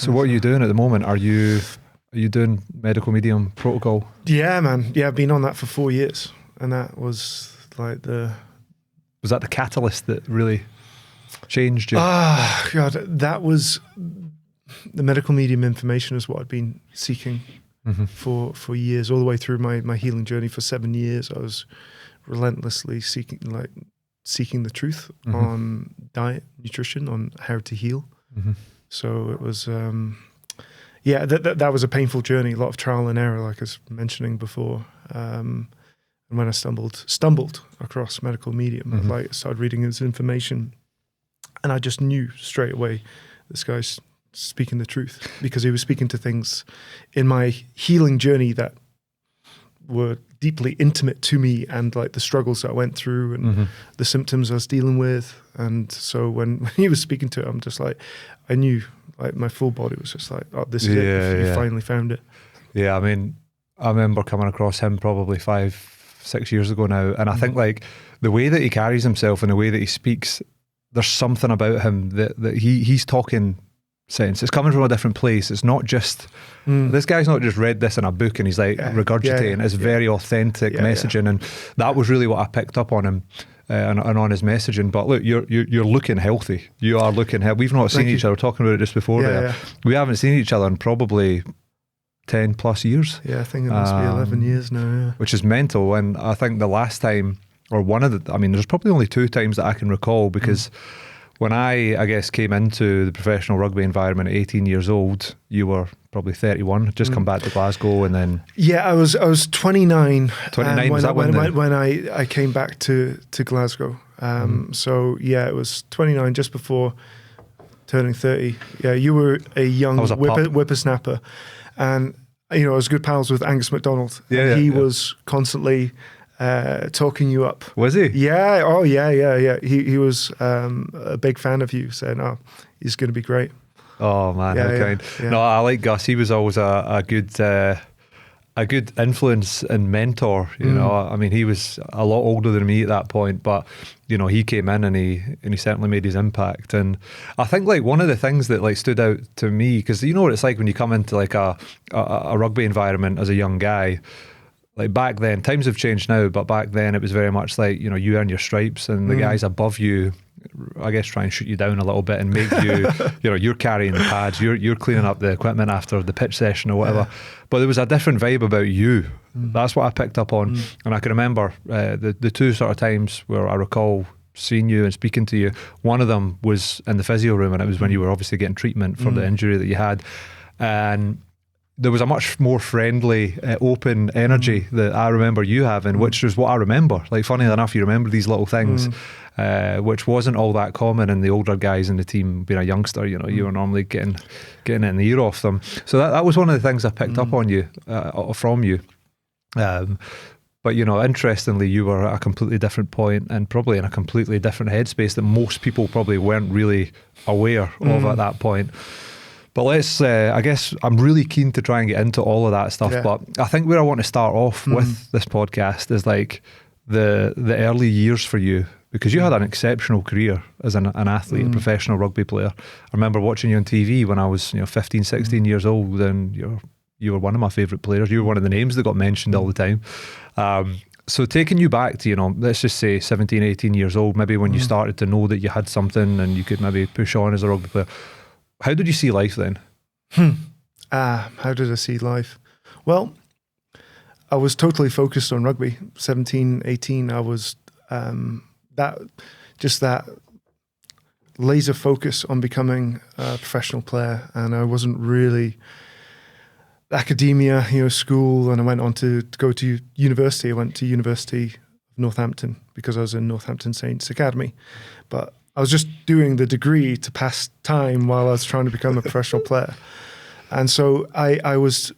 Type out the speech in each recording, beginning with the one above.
So what are you doing at the moment? Are you doing medical medium protocol? Yeah, man. Yeah, I've been on that for 4 years, and that was like Was that the catalyst that really changed you? God, that was the medical medium information is what I'd been seeking for years, all the way through my healing journey for 7 years. I was relentlessly seeking the truth on diet, nutrition, on how to heal. So it was, that was a painful journey, a lot of trial and error, like I was mentioning before. And when I stumbled across medical medium, I started reading his information, and I just knew straight away this guy's speaking the truth, because he was speaking to things in my healing journey that were deeply intimate to me, and like the struggles that I went through and the symptoms I was dealing with. And so when he was speaking to it, I'm just like, I knew, like my full body was just like, oh, this is it. You finally found it. Yeah, I mean, I remember coming across him probably 5-6 years ago now, and I think like the way that he carries himself and the way that he speaks, there's something about him that he's talking sense. It's coming from a different place. It's not just this guy's not just read this in a book and he's like regurgitating. It's very authentic messaging, and that was really what I picked up on him and on his messaging. But look, you're looking healthy. You are looking healthy. We've not seen each other. Talking about it just before there. We haven't seen each other in probably 10 plus years. Yeah, I think it must be 11 years now. Which is mental. And I think the last time, or there's probably only 2 times that I can recall, because when I guess, came into the professional rugby environment at 18 years old, you were probably 31, just come back to Glasgow, and then... Yeah, I was 29. 29, was that when I came back to Glasgow. So yeah, it was 29, just before turning 30. Yeah, you were a young whippersnapper. And, you know, I was good pals with Angus MacDonald. He was constantly... talking you up. Was he? Yeah. Oh, yeah. He was a big fan of you, saying, "Oh, he's going to be great." Oh man, how kind. Yeah. No, I like Gus. He was always a good influence and mentor. You know, I mean, he was a lot older than me at that point, but you know, he came in and he certainly made his impact. And I think like one of the things that like stood out to me, because you know what it's like when you come into like a rugby environment as a young guy. Like back then, times have changed now, but back then it was very much like, you know, you earn your stripes and the guys above you, I guess, try and shoot you down a little bit and make you, you know, you're carrying the pads, you're cleaning up the equipment after the pitch session or whatever. But there was a different vibe about you. That's what I picked up on. And I can remember the 2 sort of times where I recall seeing you and speaking to you. One of them was in the physio room, and it was when you were obviously getting treatment for the injury that you had. And there was a much more friendly, open energy that I remember you having, which is what I remember. Like, funny enough, you remember these little things, which wasn't all that common in the older guys in the team. Being a youngster, you know, you were normally getting it in the ear off them. So that was one of the things I picked up on you, from you. But, you know, interestingly, you were at a completely different point and probably in a completely different headspace that most people probably weren't really aware of at that point. But let's, I guess I'm really keen to try and get into all of that stuff. But I think where I want to start off with this podcast is like the early years for you, because you had an exceptional career as an athlete, a professional rugby player. I remember watching you on TV when I was, 15, 16 years old, and you were one of my favourite players. You were one of the names that got mentioned all the time. So taking you back to, let's just say 17, 18 years old, maybe when you started to know that you had something and you could maybe push on as a rugby player. How did you see life then? How did I see life? Well, I was totally focused on rugby. 17, 18, I was that laser focus on becoming a professional player, and I wasn't really academia, school, and I went on to go to university. I went to University of Northampton because I was in Northampton Saints Academy, but I was just doing the degree to pass time while I was trying to become a professional player. And so I was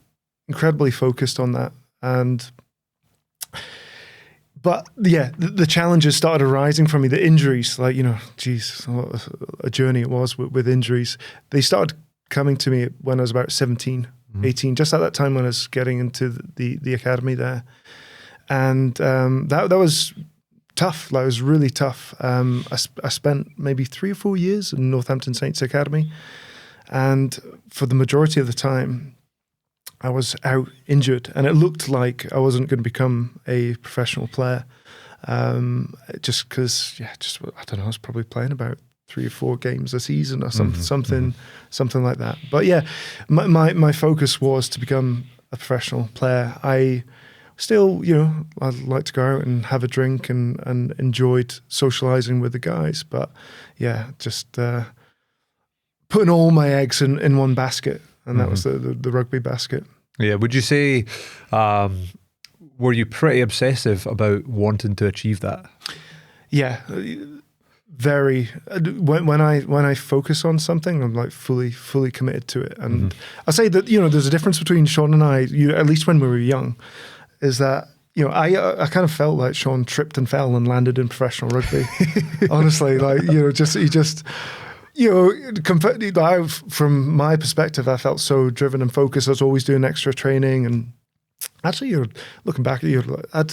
incredibly focused on that. But yeah, the challenges started arising from me, the injuries, like, geez, what a journey it was with injuries. They started coming to me when I was about 17, 18, just at that time when I was getting into the academy there. And that was tough. Like, it was really tough. I spent maybe 3 or 4 years in Northampton Saints Academy, And for the majority of the time, I was out injured, and it looked like I wasn't going to become a professional player. Just because, I don't know, I was probably playing about 3 or 4 games a season or something like that. But yeah, my focus was to become a professional player. I still, I'd like to go out and have a drink and enjoyed socializing with the guys. But yeah, just putting all my eggs in one basket, and that was the rugby basket. Yeah, would you say, were you pretty obsessive about wanting to achieve that? Yeah, very. When I focus on something, I'm like fully committed to it. And I say that, there's a difference between Sean and I, at least when we were young, is that, I kind of felt like Sean tripped and fell and landed in professional rugby. Honestly, like, from my perspective, I felt so driven and focused. I was always doing extra training, and actually, looking back at I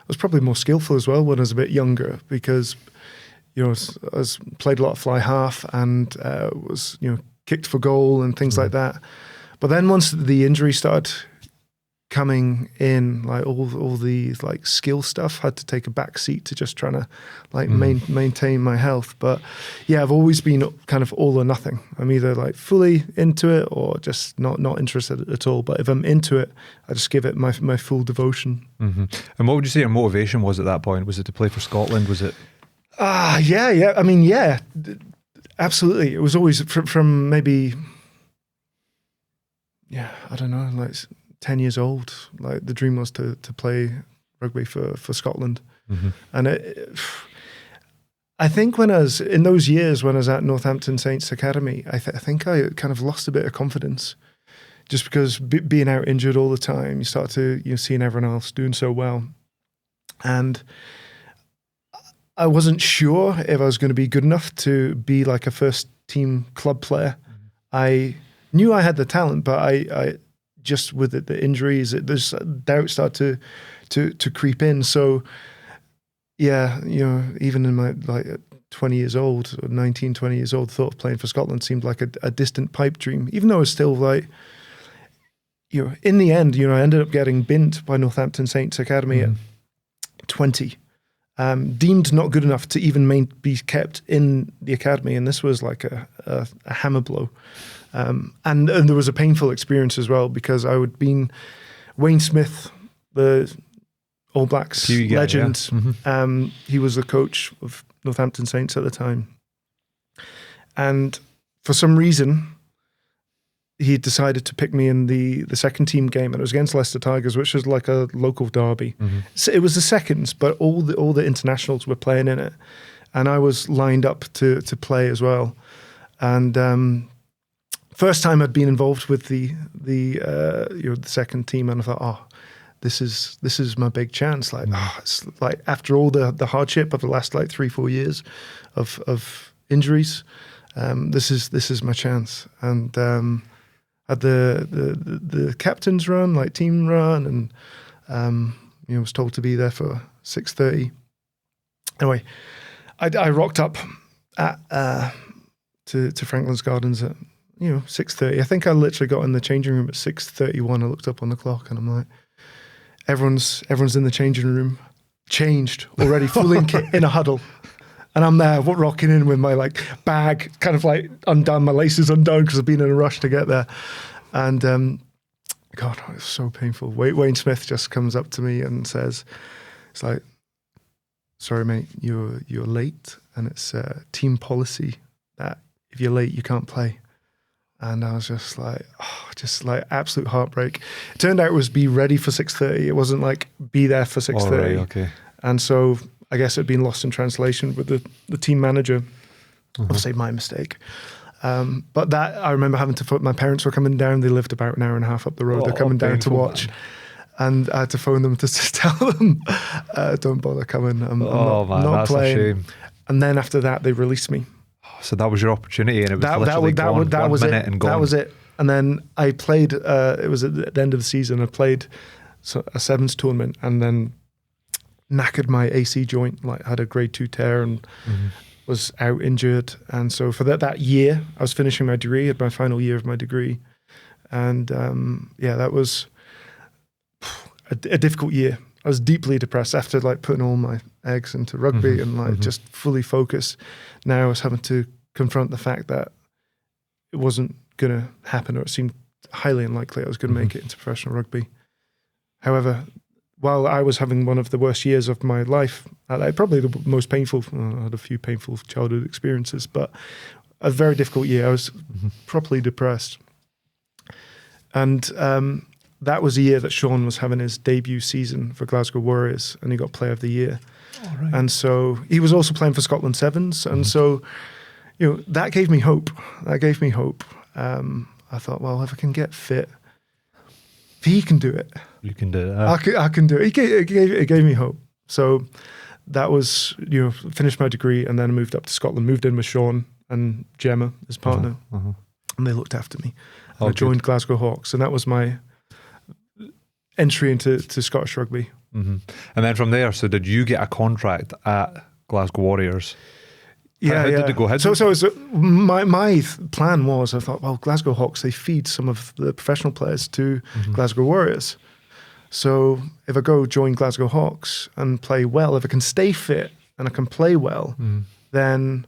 was probably more skillful as well when I was a bit younger, because I played a lot of fly half and was kicked for goal and things like that. But then once the injury started coming in, like all the like skill stuff had to take a back seat to just trying to like maintain my health. But yeah, I've always been kind of all or nothing. I'm either like fully into it or just not interested at all. But if I'm into it, I just give it my full devotion. And what would you say your motivation was at that point? Was it to play for Scotland? Was it? Yeah. I mean, yeah, absolutely. It was always from maybe, I don't know, like 10 years old. Like the dream was to play rugby for Scotland. And I think when I was in those years, when I was at Northampton Saints Academy, I think I kind of lost a bit of confidence, just because being out injured all the time, you start to seeing everyone else doing so well, and I wasn't sure if I was going to be good enough to be like a first team club player. I knew I had the talent, but I just with the injuries, there's doubt started to creep in. So yeah, even in my like 20 years old, or 19, 20 years old, thought of playing for Scotland seemed like a distant pipe dream, even though I was still like, in the end, I ended up getting binned by Northampton Saints Academy at 20. Deemed not good enough to even be kept in the academy, and this was like a hammer blow. And there was a painful experience as well, because I would been Wayne Smith, the All Blacks legend. He was the coach of Northampton Saints at the time, and for some reason, he decided to pick me in the second team game, and it was against Leicester Tigers, which was like a local derby. So it was the seconds, but all the internationals were playing in it, and I was lined up to play as well. And first time I'd been involved with the second team, and I thought, this is my big chance. Like, it's like after all the hardship of the last like 3-4 years of injuries, this is my chance. And at the captain's run, like team run, and was told to be there for 6:30. Anyway, I rocked up at to Franklin's Gardens at 6:30. I think I literally got in the changing room at 6:31. I looked up on the clock and I'm like, everyone's in the changing room, changed already, full in a huddle. And I'm there, rocking in with my like bag, kind of like undone, my laces undone because I've been in a rush to get there. And God, it was so painful. Wayne Smith just comes up to me and says, "It's like, sorry mate, you're late, and it's team policy that if you're late you can't play." And I was just like absolute heartbreak. It turned out it was be ready for 6:30. It wasn't like be there for 6:30. Right, okay. And so I guess it had been lost in translation with the team manager. Obviously my mistake. But that, I remember having to phone, my parents were coming down. They lived about an hour and a half up the road. They're coming down to watch. Man. And I had to phone them to tell them, don't bother coming. I'm not that's playing. A shame. And then after that, they released me. So that was your opportunity, and it was literally that was 1 minute it. and gone. That was it. And then I played, it was at the end of the season, I played a sevens tournament, and then knackered my AC joint, like had a grade 2 tear, and was out injured. And so for that year, I was finishing my degree, at my final year of my degree. And that was a difficult year. I was deeply depressed after like putting all my eggs into rugby and like just fully focused. Now I was having to confront the fact that it wasn't going to happen, or it seemed highly unlikely I was going to make it into professional rugby. However, while I was having one of the worst years of my life, probably the most painful, I had a few painful childhood experiences, but a very difficult year. I was properly depressed. And that was a year that Sean was having his debut season for Glasgow Warriors, and he got Player of the Year. Oh, right. And so he was also playing for Scotland Sevens. And so, that gave me hope. I thought, well, if I can get fit, if he can do it, you can do it. I can do it. It gave me hope. So that was, finished my degree, and then I moved up to Scotland, moved in with Sean and Gemma, his partner, and they looked after me. And I joined Glasgow Hawks, and that was my entry into Scottish rugby. And then from there, so did you get a contract at Glasgow Warriors? How did it go? So my plan was, I thought, well, Glasgow Hawks, they feed some of the professional players to Glasgow Warriors. So if I go join Glasgow Hawks and play well, if I can stay fit and I can play well, then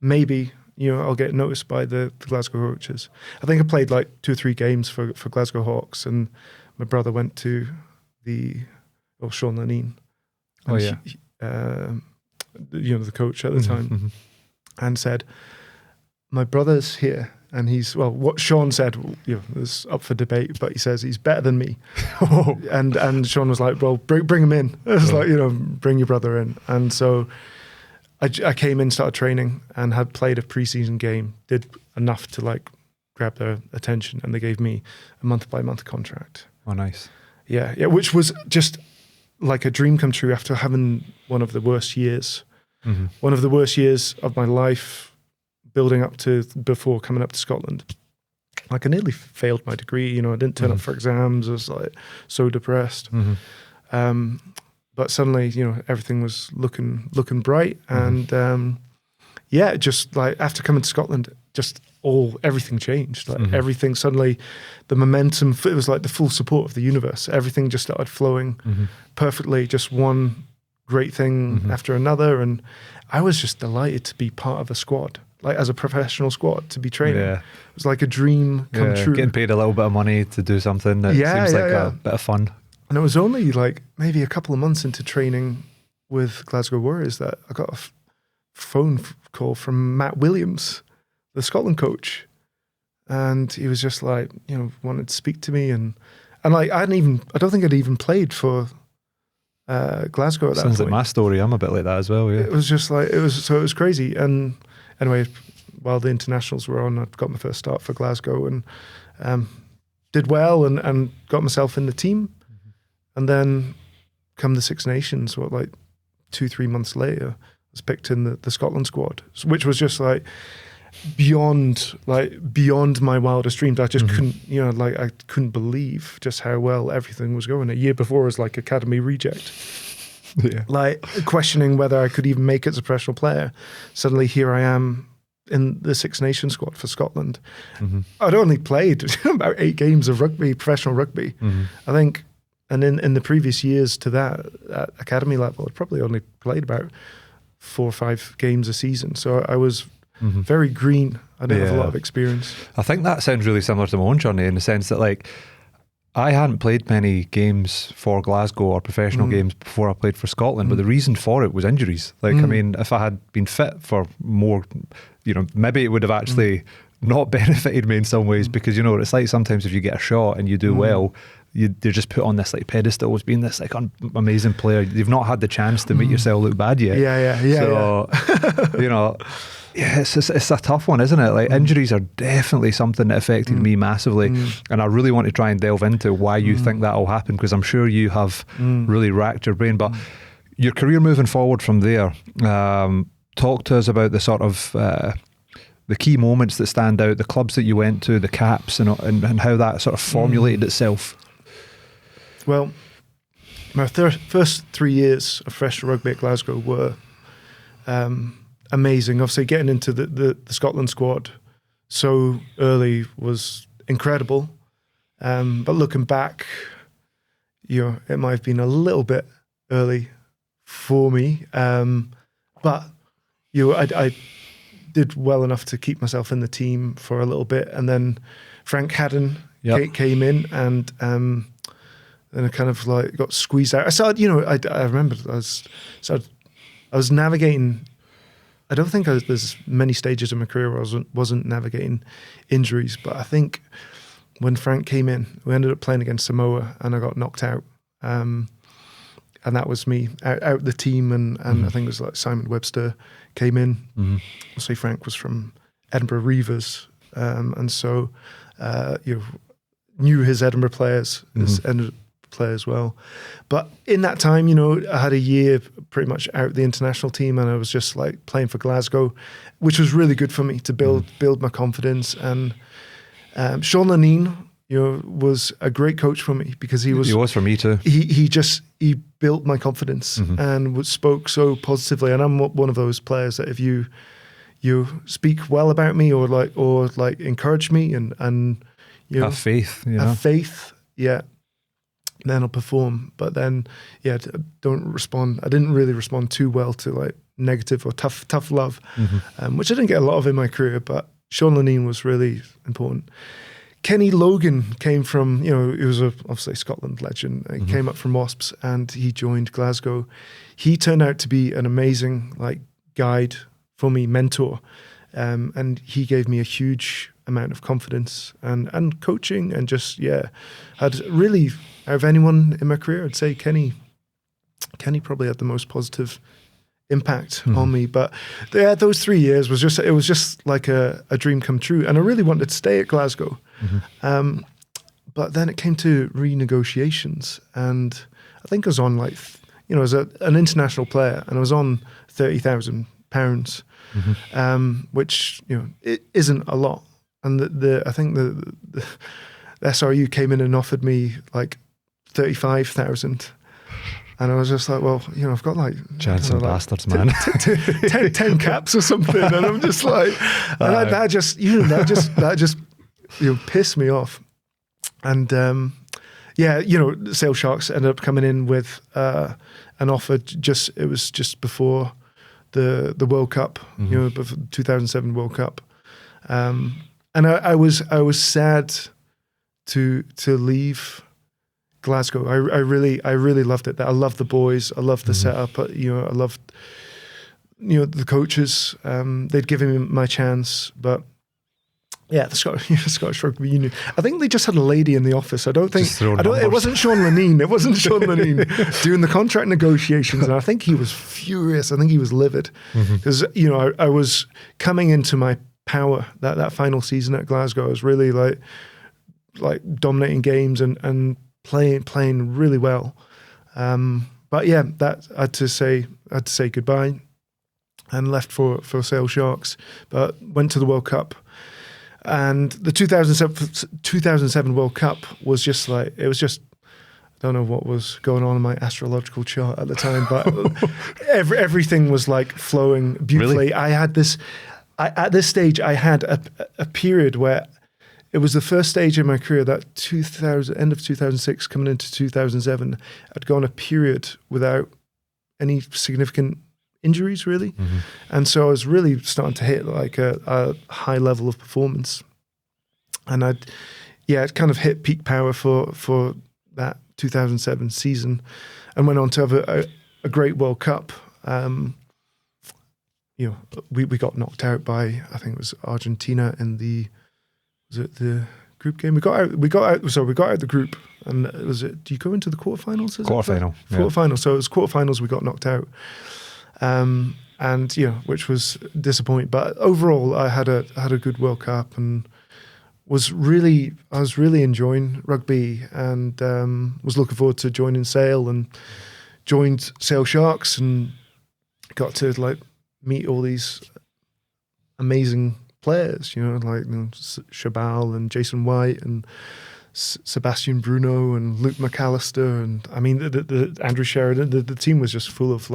maybe I'll get noticed by the Glasgow coaches. I think I played like 2 or 3 games for Glasgow Hawks, and my brother went to Sean Lenine. The coach at the time, and said, my brother's here, and what Sean said, was up for debate, but he says he's better than me. and Sean was like, well, bring him in. It was like, bring your brother in. And so I came in, started training, and had played a pre-season game, did enough to like grab their attention, and they gave me a month-by-month contract. Oh, nice. Yeah, which was just like a dream come true after having one of the worst years. One of the worst years of my life, building up to before coming up to Scotland. Like I nearly failed my degree, I didn't turn up for exams. I was like so depressed. But suddenly, everything was looking bright. And just like after coming to Scotland, everything changed. Like everything suddenly, the momentum, it was like the full support of the universe. Everything just started flowing perfectly, just one great thing after another. And I was just delighted to be part of a squad, like as a professional squad, to be training. It was like a dream come true. Getting paid a little bit of money to do something that seems like a bit of fun. And it was only like maybe a couple of months into training with Glasgow Warriors that I got a phone call from Matt Williams, the Scotland coach. And he was just like, wanted to speak to me. And like, I don't think I'd even played for Glasgow at that point. Sounds like my story. I'm a bit like that as well. Yeah. It was just like, it was crazy. And anyway, while the internationals were on, I got my first start for Glasgow and did well and got myself in the team. And then come the Six Nations, 2-3 months later, I was picked in the Scotland squad, which was just like beyond my wildest dreams. I just couldn't, I couldn't believe just how well everything was going. A year before I was like academy reject. Like questioning whether I could even make it as a professional player. Suddenly here I am in the Six Nations squad for Scotland. I'd only played about 8 games of rugby, professional rugby. I think, and in the previous years to that, at academy level, I'd probably only played about 4 or 5 games a season. So I was very green. I didn't have a lot of experience. I think that sounds really similar to my own journey, in the sense that like I hadn't played many games for Glasgow or professional games before I played for Scotland, but the reason for it was injuries. Like, I mean, if I had been fit for more, maybe it would have actually not benefited me in some ways, because, it's like sometimes if you get a shot and you do well, they're just put on this like pedestal as being this like amazing player. You've not had the chance to make yourself look bad yet. So, it's a tough one, isn't it? Like injuries are definitely something that affected me massively, and I really want to try and delve into why you think that will happen, because I'm sure you have really racked your brain. But your career moving forward from there, talk to us about the sort of the key moments that stand out, the clubs that you went to, the caps, and how that sort of formulated itself. Well, my first 3 years of professional rugby at Glasgow were amazing. Obviously, getting into the Scotland squad so early was incredible. But looking back, it might have been a little bit early for me. But I did well enough to keep myself in the team for a little bit, and then Frank Haddon came in, and then I kind of like got squeezed out. I started, I remember I was navigating. I don't think there's many stages in my career where I wasn't navigating injuries, but I think when Frank came in, we ended up playing against Samoa, and I got knocked out. And that was me out the team, and I think it was like Simon Webster came in. I'll say Frank was from Edinburgh Reavers, and so knew his Edinburgh players, his Edinburgh player as well. But in that time, I had a year pretty much out the international team, and I was just like playing for Glasgow, which was really good for me to build my confidence. And Sean Lanine, was a great coach for me, because he was for me too. He built my confidence and spoke so positively. And I'm one of those players that if you speak well about me or encourage me and have faith, then I'll perform. But then don't respond. I didn't really respond too well to like negative or tough love, which I didn't get a lot of in my career. But Sean Lanine was really important. Kenny Logan came from, he was obviously a Scotland legend. He came up from Wasps and he joined Glasgow. He turned out to be an amazing guide for me, mentor. And he gave me a huge amount of confidence and coaching, and just, had really, out of anyone in my career, I'd say Kenny probably had the most positive impact on me. But those 3 years was just like a dream come true, and I really wanted to stay at Glasgow. But then it came to renegotiations, and I think I was on as an international player, and I was on £30,000, which it isn't a lot. And I think the SRU came in and offered me like 35,000. And I was just like, well, I've got chance and bastards, man. 10 caps or something. And I'm just like, and that just pissed me off. And Sale Sharks ended up coming in with an offer. It was just before the World Cup, before the 2007 World Cup. And I was sad to leave Glasgow. I really loved it. I loved the boys. I loved the setup. I loved the coaches. They'd given me my chance, but the Scottish Rugby Union. I think they just had a lady in the office. It wasn't Sean Lanine. It wasn't Sean Lanine doing the contract negotiations, and I think he was furious. I think he was livid because I was coming into my power that final season at Glasgow. I was really like dominating games and playing really well. But that I had to say goodbye and left for Sale Sharks, but went to the World Cup. And the 2007 World Cup was just I don't know what was going on in my astrological chart at the time, but everything was flowing beautifully. Really? I had this, at this stage, I had a period where it was the first stage in my career that end of 2006 coming into 2007, I'd gone a period without any significant injuries really. And so I was really starting to hit a high level of performance. And it kind of hit peak power for that 2007 season and went on to have a great World Cup. We got knocked out by, I think it was Argentina in the group game? We got out the group, and do you go into the quarterfinals? Quarterfinal. Quarterfinal. So it was quarterfinals, we got knocked out. And which was disappointing. But overall, I had a good World Cup and I was really enjoying rugby, and was looking forward to joining Sale, and joined Sale Sharks and got to meet all these amazing players, Shabal and Jason White and Sebastian Bruno and Luke McAllister, and I mean the Andrew Sheridan. The team was just full of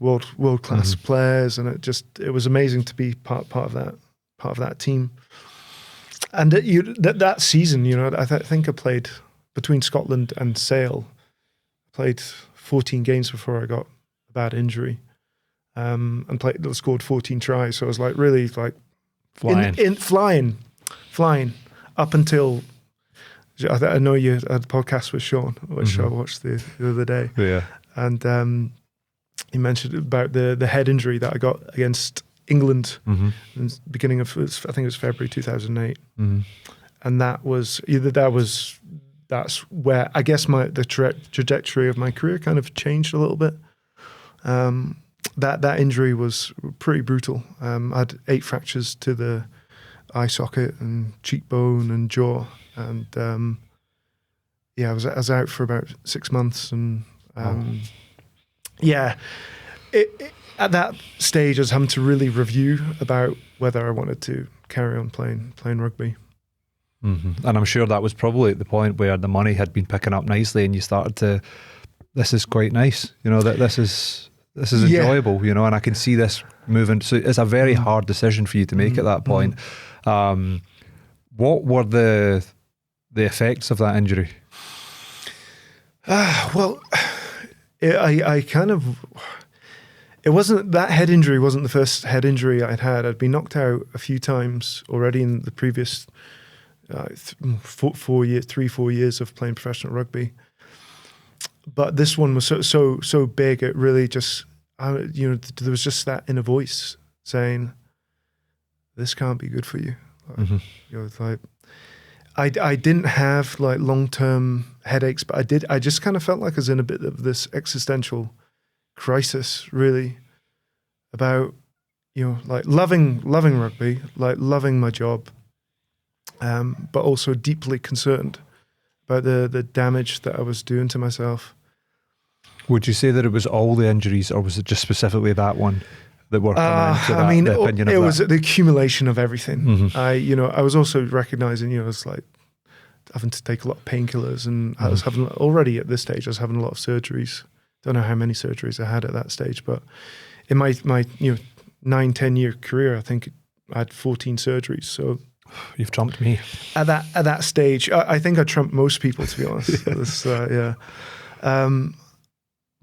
world class players, and it was amazing to be part of that team. And that season, I think I played between Scotland and Sale. I played 14 games before I got a bad injury, and scored 14 tries. So I was like really like flying up until. I know you had a podcast with Sean, which I watched the other day. Yeah, and he mentioned about the head injury that I got against England in the beginning of, I think it was February 2008, and that's where I guess the trajectory of my career kind of changed a little bit. That injury was pretty brutal. I had 8 fractures to the eye socket and cheekbone and jaw, and I was out for about 6 months, and at that stage I was having to really review about whether I wanted to carry on playing rugby. And I'm sure that was probably at the point where the money had been picking up nicely, and you started to, this is quite nice, that this is enjoyable, and I can see this moving. So it's a very hard decision for you to make at that point. What were the effects of that injury? Well, it wasn't, that head injury wasn't the first head injury I'd had. I'd been knocked out a few times already in the previous 4 years of playing professional rugby. But this one was so big, it really just, there was just that inner voice saying, this can't be good for you. I didn't have like long-term headaches, but I just kind of felt like I was in a bit of this existential crisis, really, about, like loving rugby, like loving my job, but also deeply concerned about the damage that I was doing to myself. Would you say that it was all the injuries, or was it just specifically that one that were coming into the opinion of that? It was the accumulation of everything. I was also recognizing, it's like having to take a lot of painkillers, and I was having, already at this stage, I was having a lot of surgeries. Don't know how many surgeries I had at that stage, but in my 9-10 year career, I think I had 14 surgeries. So you've trumped me at that stage. I think I trumped most people, to be honest.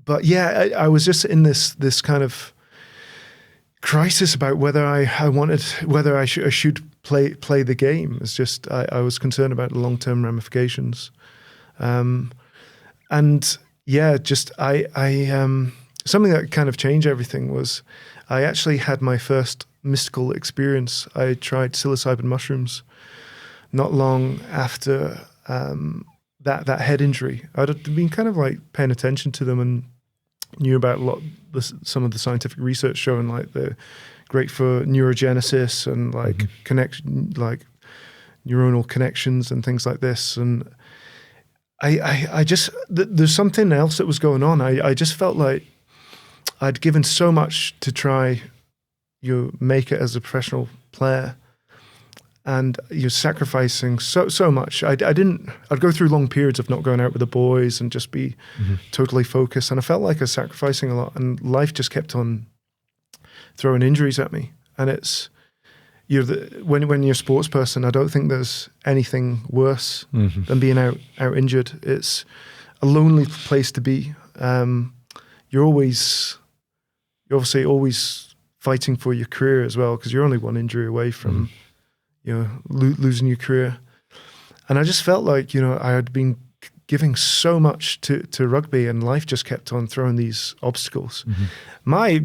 But yeah, I was just in this kind of crisis about whether I should play the game. It's just I was concerned about the long-term ramifications, and yeah, just I something that kind of changed everything was I actually had my first mystical experience. I tried psilocybin mushrooms not long after that head injury. I'd been kind of like paying attention to them and knew about some of the scientific research showing like they're great for neurogenesis and like neuronal connections and things like this. And I just, there's something else that was going on. I just felt like I'd given so much to try make it as a professional player, and you're sacrificing so much. I'd go through long periods of not going out with the boys and just be totally focused. And I felt like I was sacrificing a lot, and life just kept on throwing injuries at me. And it's, when you're a sports person, I don't think there's anything worse than being out injured. It's a lonely place to be. You're obviously always fighting for your career as well, because you're only one injury away from losing your career. And I just felt like I had been giving so much to rugby, and life just kept on throwing these obstacles. My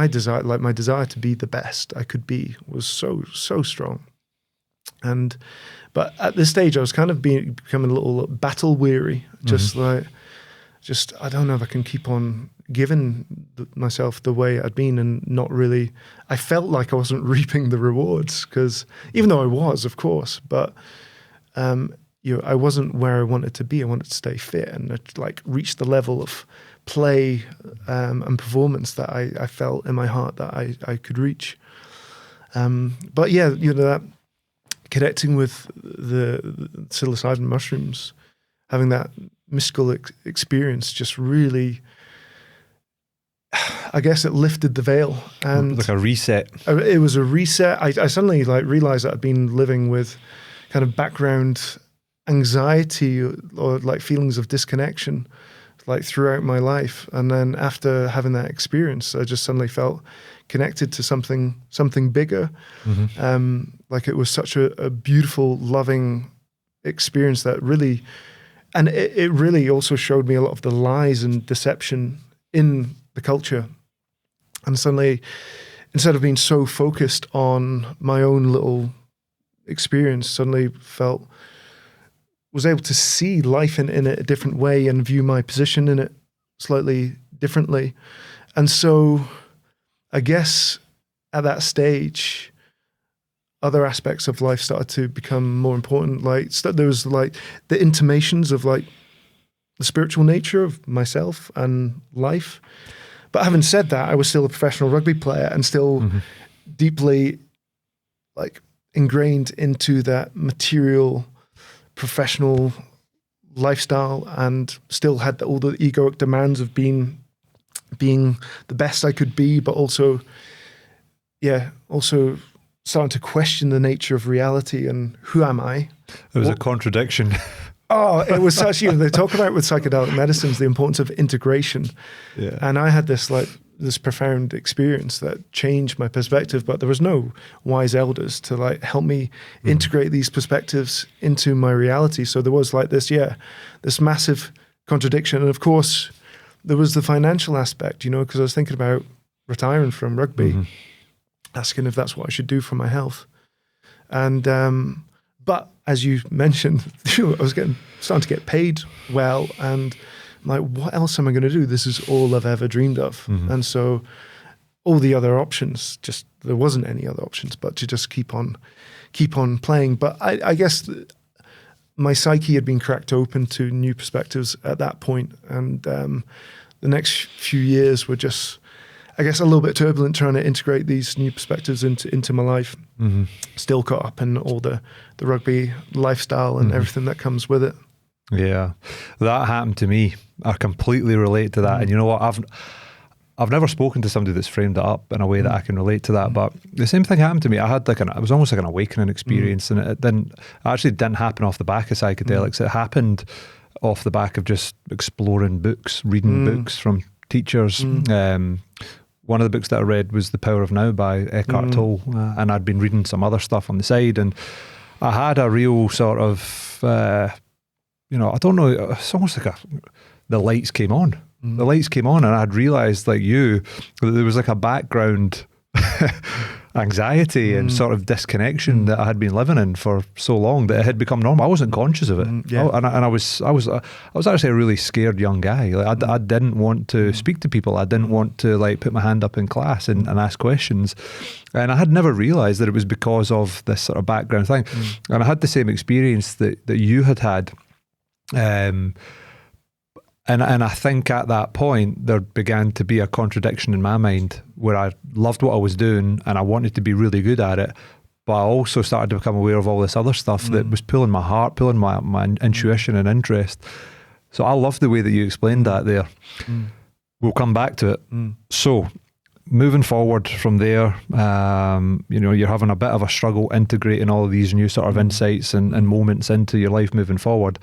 desire, like my desire to be the best I could be, was so strong. But at this stage, I was kind of becoming a little battle weary. Just I don't know if I can keep on giving myself the way I'd been, and not really. I felt like I wasn't reaping the rewards, because even though I was, of course, but I wasn't where I wanted to be. I wanted to stay fit and like reach the level of play and performance that I felt in my heart that I could reach. But yeah, that connecting with the psilocybin mushrooms, having that mystical experience just really I guess it lifted the veil, and like a reset. It was a reset. I suddenly like realized that I'd been living with kind of background anxiety or like feelings of disconnection like throughout my life. And then after having that experience, I just suddenly felt connected to something bigger. Like it was such a beautiful, loving experience that really, and it really also showed me a lot of the lies and deception in the culture. And suddenly, instead of being so focused on my own little experience, suddenly was able to see life in a different way and view my position in it slightly differently. And so I guess at that stage, other aspects of life started to become more important. Like there was like the intimations of like the spiritual nature of myself and life. But having said that, I was still a professional rugby player and still deeply like ingrained into that material professional lifestyle, and still had all the egoic demands of being the best I could be, but also starting to question the nature of reality and who am I? It was a contradiction. Oh, it was such, they talk about with psychedelic medicines, the importance of integration. Yeah. And I had this profound experience that changed my perspective, but there was no wise elders to like help me integrate these perspectives into my reality. So there was like this massive contradiction. And of course there was the financial aspect, because I was thinking about retiring from rugby, asking if that's what I should do for my health. And, but as you mentioned, I was starting to get paid well, and I'm like, what else am I going to do? This is all I've ever dreamed of. And so all the other options, there wasn't any other options but to just keep on playing. But I guess my psyche had been cracked open to new perspectives at that point. And the next few years were just, I guess, a little bit turbulent, trying to integrate these new perspectives into my life. Still caught up in all the rugby lifestyle and everything that comes with it. Yeah, that happened to me. I completely relate to that. And you know what? I've never spoken to somebody that's framed it up in a way that I can relate to that. But the same thing happened to me. I had it was almost like an awakening experience, and it actually didn't happen off the back of psychedelics. It happened off the back of just exploring books, reading books from teachers. One of the books that I read was The Power of Now by Eckhart Tolle, and I'd been reading some other stuff on the side, and I had a real sort of, I don't know, it's almost like the lights came on. The lights came on, and I'd realised, like you, that there was like a background anxiety and sort of disconnection that I had been living in for so long that it had become normal. I wasn't conscious of it. I was actually a really scared young guy. Like I didn't want to speak to people. I didn't want to like put my hand up in class and ask questions. And I had never realised that it was because of this sort of background thing. And I had the same experience that you had. And I think at that point there began to be a contradiction in my mind where I loved what I was doing and I wanted to be really good at it, but I also started to become aware of all this other stuff that was pulling my heart, pulling my intuition and interest. So I love the way that you explained that there. We'll come back to it. So moving forward from there, you're having a bit of a struggle integrating all of these new sort of insights and moments into your life moving forward.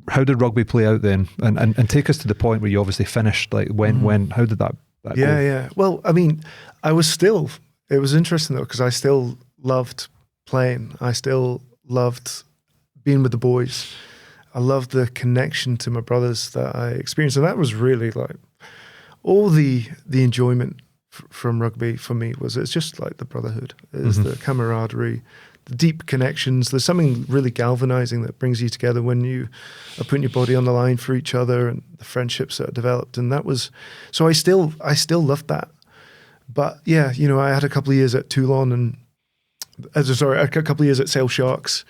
How did rugby play out then? And take us to the point where you obviously finished. Like when how did that go? Yeah. Well, I mean, it was interesting though, because I still loved playing. I still loved being with the boys. I loved the connection to my brothers that I experienced. And that was really like all the enjoyment from rugby for me it's just like the brotherhood. It's the camaraderie, the deep connections. There's something really galvanizing that brings you together when you are putting your body on the line for each other, and the friendships that are developed. And that was, so I still loved that. But yeah, I had a couple of years at Toulon and, a couple of years at Sale Sharks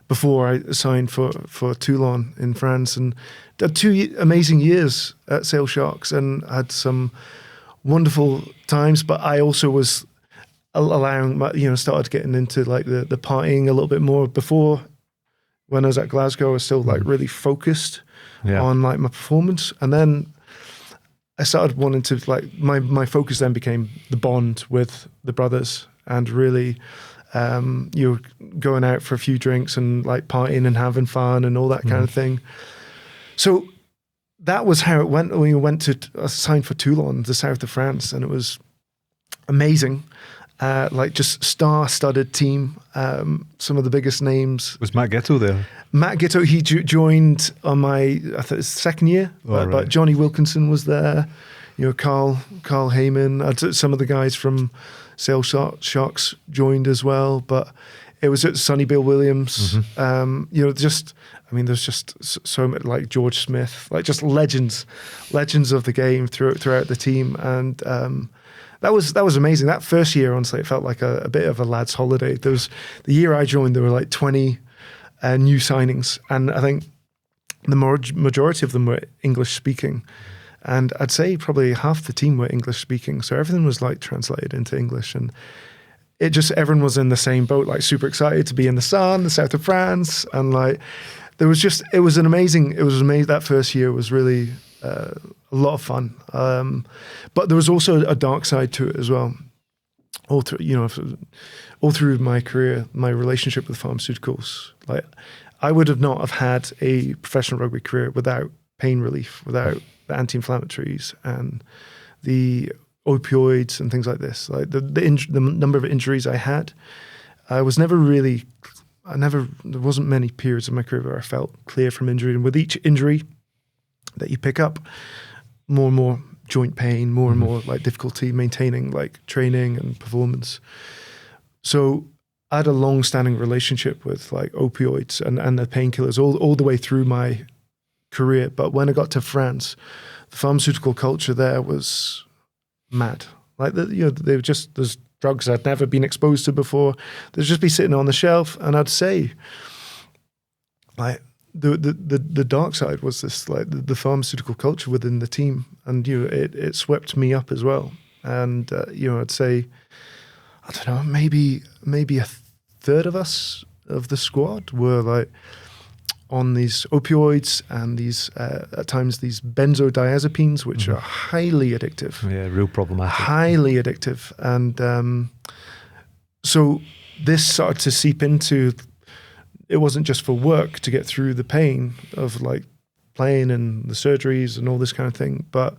before I signed for Toulon in France, and did 2 amazing years at Sale Sharks and had some wonderful times. But I also was allowing started getting into like the partying a little bit more. Before, when I was at Glasgow, I was still like really focused on like my performance. And then I started wanting to, like, my focus then became the bond with the brothers, and really you're going out for a few drinks and like partying and having fun and all that kind of thing. So that was how it went. We went to signed for Toulon, the south of France, and it was amazing. Like just star-studded team. Some of the biggest names. Was Matt Ghetto there? Matt Ghetto, he joined on my second year, but Johnny Wilkinson was there. Carl Heyman, some of the guys from Sale Sharks joined as well. But it was at Sonny Bill Williams. There's just so much, like George Smith, like just legends of the game throughout the team, and that was amazing. That first year, honestly, it felt like a bit of a lad's holiday. The year I joined, there were like 20 new signings, and I think the majority of them were English speaking, and I'd say probably half the team were English speaking. So everything was like translated into English, and everyone was in the same boat, like super excited to be in the sun, the south of France, and like it was amazing. That first year was really a lot of fun, but there was also a dark side to it as well. All through my career, my relationship with pharmaceuticals, like I would have not have had a professional rugby career without pain relief, without the anti-inflammatories and the opioids and things like this. Like the number of injuries I had, there wasn't many periods in my career where I felt clear from injury. And with each injury that you pick up, more and more joint pain, more and more like difficulty maintaining like training and performance. So I had a long-standing relationship with like opioids and the painkillers all the way through my career. But when I got to France, the pharmaceutical culture there was mad. Like they were just, there's drugs I'd never been exposed to before. They'd just be sitting on the shelf, and I'd say, like the dark side was this, like the pharmaceutical culture within the team, and it swept me up as well. And I'd say, I don't know, maybe a third of us of the squad were like on these opioids and these at times these benzodiazepines, which are highly addictive. Yeah, real problematic. Highly addictive. And so this started to seep into, it wasn't just for work to get through the pain of like playing and the surgeries and all this kind of thing, but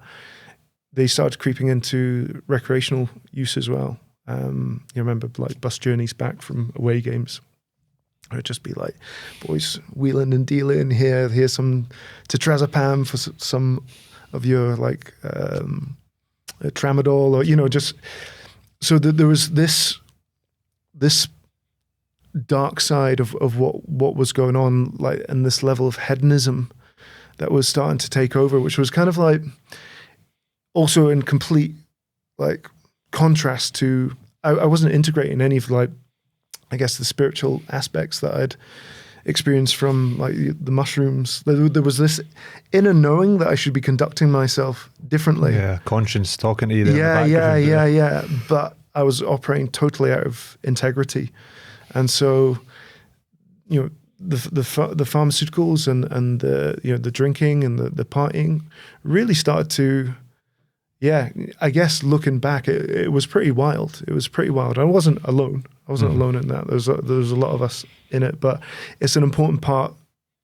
they started creeping into recreational use as well. You remember like bus journeys back from away games. It would just be like, boys wheeling and dealing, here's some tetrazepam for some of your like tramadol, or just so that there was this dark side of what was going on, like, and this level of hedonism that was starting to take over, which was kind of like also in complete like contrast to, I wasn't integrating any of like, I guess, the spiritual aspects that I'd experienced from like the mushrooms. There was this inner knowing that I should be conducting myself differently. Yeah, conscience talking to you there. Yeah. But I was operating totally out of integrity. And so, the pharmaceuticals and the drinking and the partying really started to, I guess looking back, it was pretty wild. It was pretty wild. I wasn't alone. I wasn't alone in that. There was a lot of us in it, but it's an important part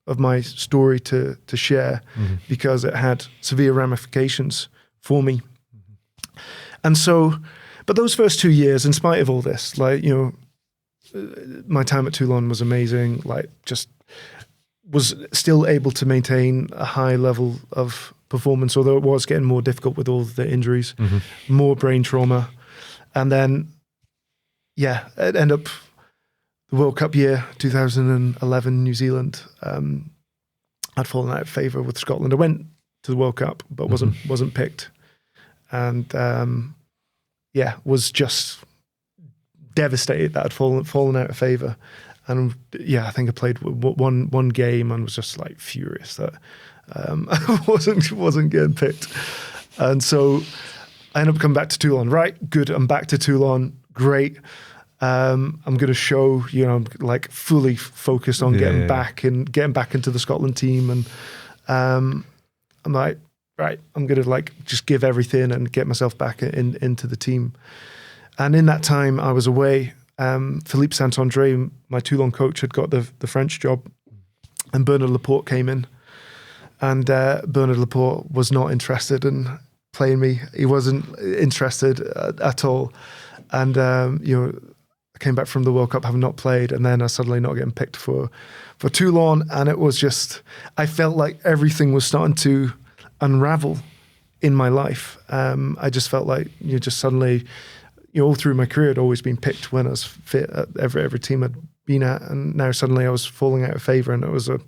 of my story to share because it had severe ramifications for me. And so, but those first 2 years, in spite of all this, like, my time at Toulon was amazing. Like, just was still able to maintain a high level of performance, although it was getting more difficult with all the injuries, more brain trauma. And then, it ended up the World Cup year, 2011, New Zealand. I'd fallen out of favour with Scotland. I went to the World Cup, but wasn't picked. And was just devastated that I'd fallen out of favour. And I think I played one game and was just like furious that I wasn't getting picked. And so I ended up coming back to Toulon. Right, good, I'm back to Toulon. Great. I'm going to show, I'm like fully focused on getting back into the Scotland team. And I'm like, right, I'm going to like just give everything and get myself back into the team. And in that time I was away. Philippe Saint-André, my Toulon coach, had got the French job, and Bernard Laporte came in. And Bernard Laporte was not interested in playing me. He wasn't interested at all. And, I came back from the World Cup having not played, and then I suddenly not getting picked for Toulon. And it was just, I felt like everything was starting to unravel in my life. I just felt like just suddenly, all through my career, I'd always been picked when I was fit at every team I'd been at. And now suddenly I was falling out of favor, and it was a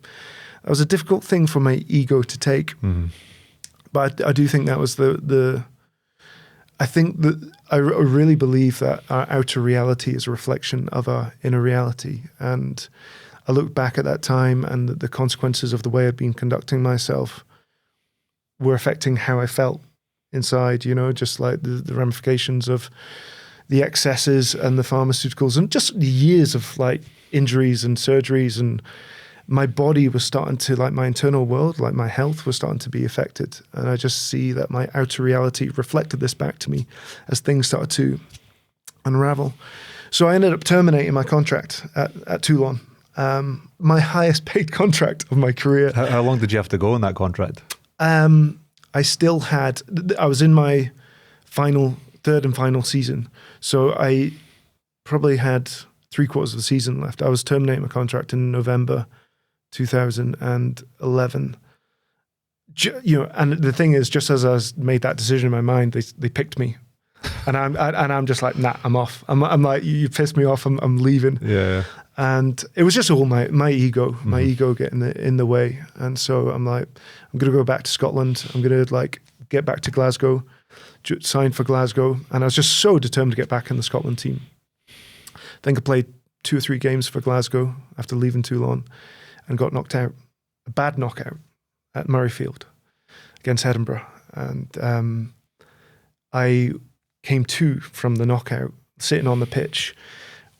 difficult thing for my ego to take. Mm-hmm. But I do think that was I think that I really believe that our outer reality is a reflection of our inner reality. And I look back at that time, and the consequences of the way I'd been conducting myself were affecting how I felt inside, just like the ramifications of the excesses and the pharmaceuticals and just the years of like injuries and surgeries, and my body was starting to, like my internal world, like my health was starting to be affected. And I just see that my outer reality reflected this back to me as things started to unravel. So I ended up terminating my contract at Toulon, my highest paid contract of my career. How long did you have to go in that contract? I was in my third and final season. So I probably had 3/4 of the season left. I was terminating my contract in November 2011. And the thing is, just as I made that decision in my mind, they picked me, and I'm just like, nah, I'm off. I'm like, you pissed me off. I'm leaving. Yeah. And it was just all my ego, my ego getting in the way. And so I'm like, I'm gonna go back to Scotland. I'm gonna like get back to Glasgow, sign for Glasgow, and I was just so determined to get back in the Scotland team. I think I played 2 or 3 games for Glasgow after leaving Toulon, and got knocked out, a bad knockout at Murrayfield against Edinburgh. And I came to from the knockout, sitting on the pitch,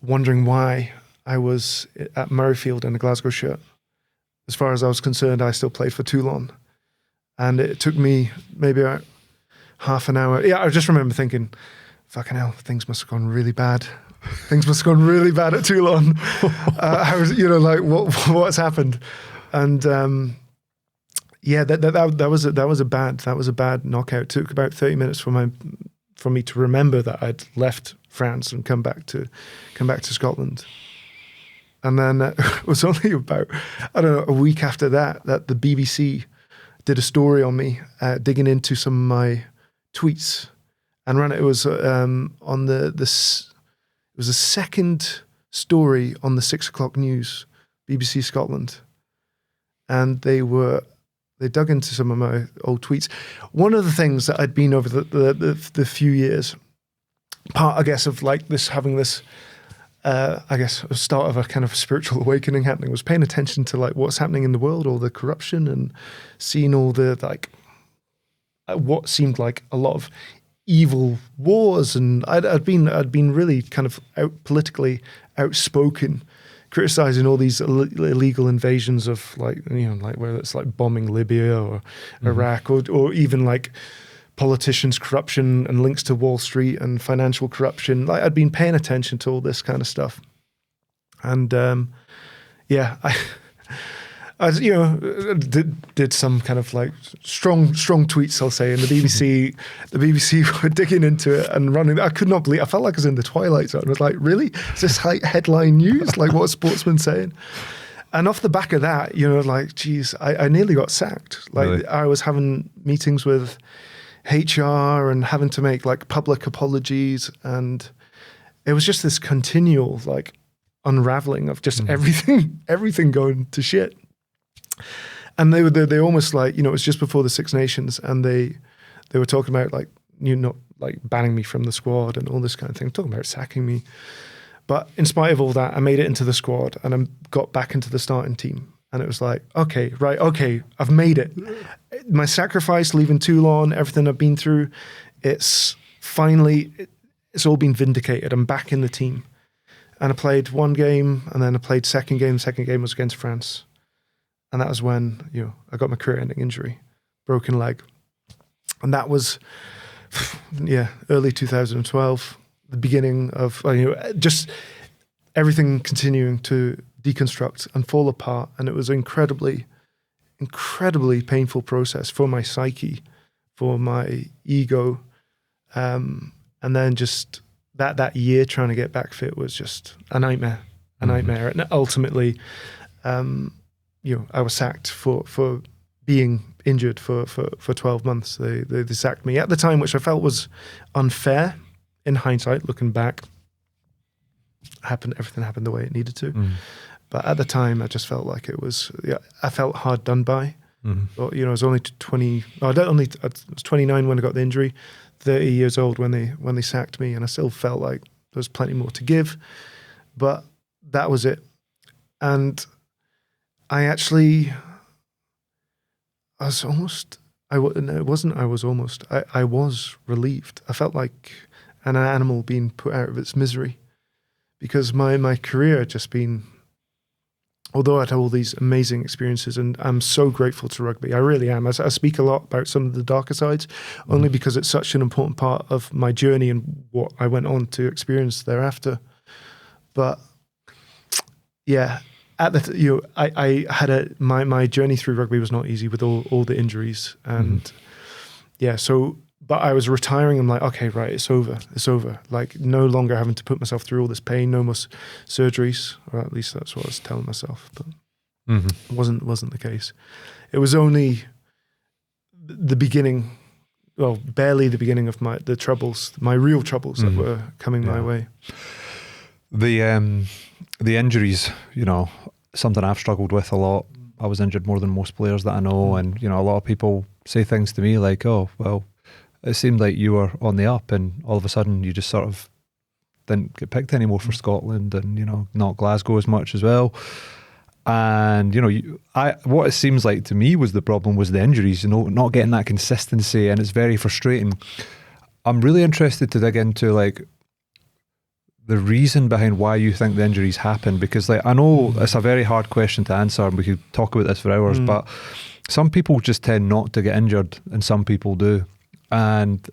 wondering why I was at Murrayfield in a Glasgow shirt. As far as I was concerned, I still played for Toulon. And it took me maybe about half an hour. Yeah, I just remember thinking, fucking hell, things must have gone really bad. Things must have gone really bad at Toulon. I was, like, what's happened? And that was a bad knockout. It took about 30 minutes for me to remember that I'd left France and come back to Scotland. And then it was only about, a week after that the BBC did a story on me, digging into some of my tweets, and ran it. It was on it was the second story on the 6 o'clock news, BBC Scotland. And they dug into some of my old tweets. One of the things that I'd been over the few years, part, I guess, of like this, having this, a start of a kind of spiritual awakening happening, was paying attention to like what's happening in the world, all the corruption, and seeing all the like, what seemed like a lot of evil wars. And I'd been really kind of politically outspoken, criticizing all these illegal invasions of like whether it's like bombing Libya or Iraq, or even like politicians' corruption and links to Wall Street and financial corruption. Like, I'd been paying attention to all this kind of stuff. And I did some kind of like strong tweets, I'll say, and the BBC were digging into it and running. I could not believe. I felt like I was in the Twilight Zone. I was like, really? Is this like headline news? Like, what a sportsman saying? And off the back of that, like, geez, I nearly got sacked. Like, really? I was having meetings with HR and having to make like public apologies, and it was just this continual like unraveling of just everything going to shit. And they almost like, it was just before the Six Nations, and they were talking about like, not like banning me from the squad and all this kind of thing, talking about sacking me. But in spite of all that, I made it into the squad, and I got back into the starting team. And it was like, okay, I've made it. My sacrifice, leaving Toulon, everything I've been through, it's all been vindicated. I'm back in the team. And I played one game, and then I played second game. Second game was against France. And that was when, I got my career-ending injury, broken leg. And that was, early 2012, the beginning of just everything continuing to deconstruct and fall apart. And it was an incredibly painful process for my psyche, for my ego. And then just that year trying to get back fit was just a nightmare. And ultimately, I was sacked for being injured for 12 months. They sacked me at the time, which I felt was unfair. In hindsight, looking back, everything happened the way it needed to. But at the time, I just felt like it was. I felt hard done by. But, I was only 20. I was 29 when I got the injury. 30 years old when they sacked me, and I still felt like there was plenty more to give. But that was it, and I was relieved. I felt like an animal being put out of its misery, because my career had just been, although I had all these amazing experiences, and I'm so grateful to rugby, I really am. I speak a lot about some of the darker sides, only because it's such an important part of my journey and what I went on to experience thereafter. But yeah, at the I had my journey through rugby was not easy with all the injuries, and but I was retiring. I'm like, okay, right, it's over. Like, no longer having to put myself through all this pain, no more surgeries, or at least that's what I was telling myself. But it wasn't the case. It was only the beginning, well, barely the beginning of my real troubles that were coming my way. The injuries, something I've struggled with a lot. I was injured more than most players that I know, and a lot of people say things to me like, "Oh, well, it seemed like you were on the up, and all of a sudden you just sort of didn't get picked anymore for Scotland, and not Glasgow as much as well." And what it seems like to me was the problem was the injuries, not getting that consistency, and it's very frustrating. I'm really interested to dig into the reason behind why you think the injuries happen, because I know it's a very hard question to answer, and we could talk about this for hours, but some people just tend not to get injured and some people do. And,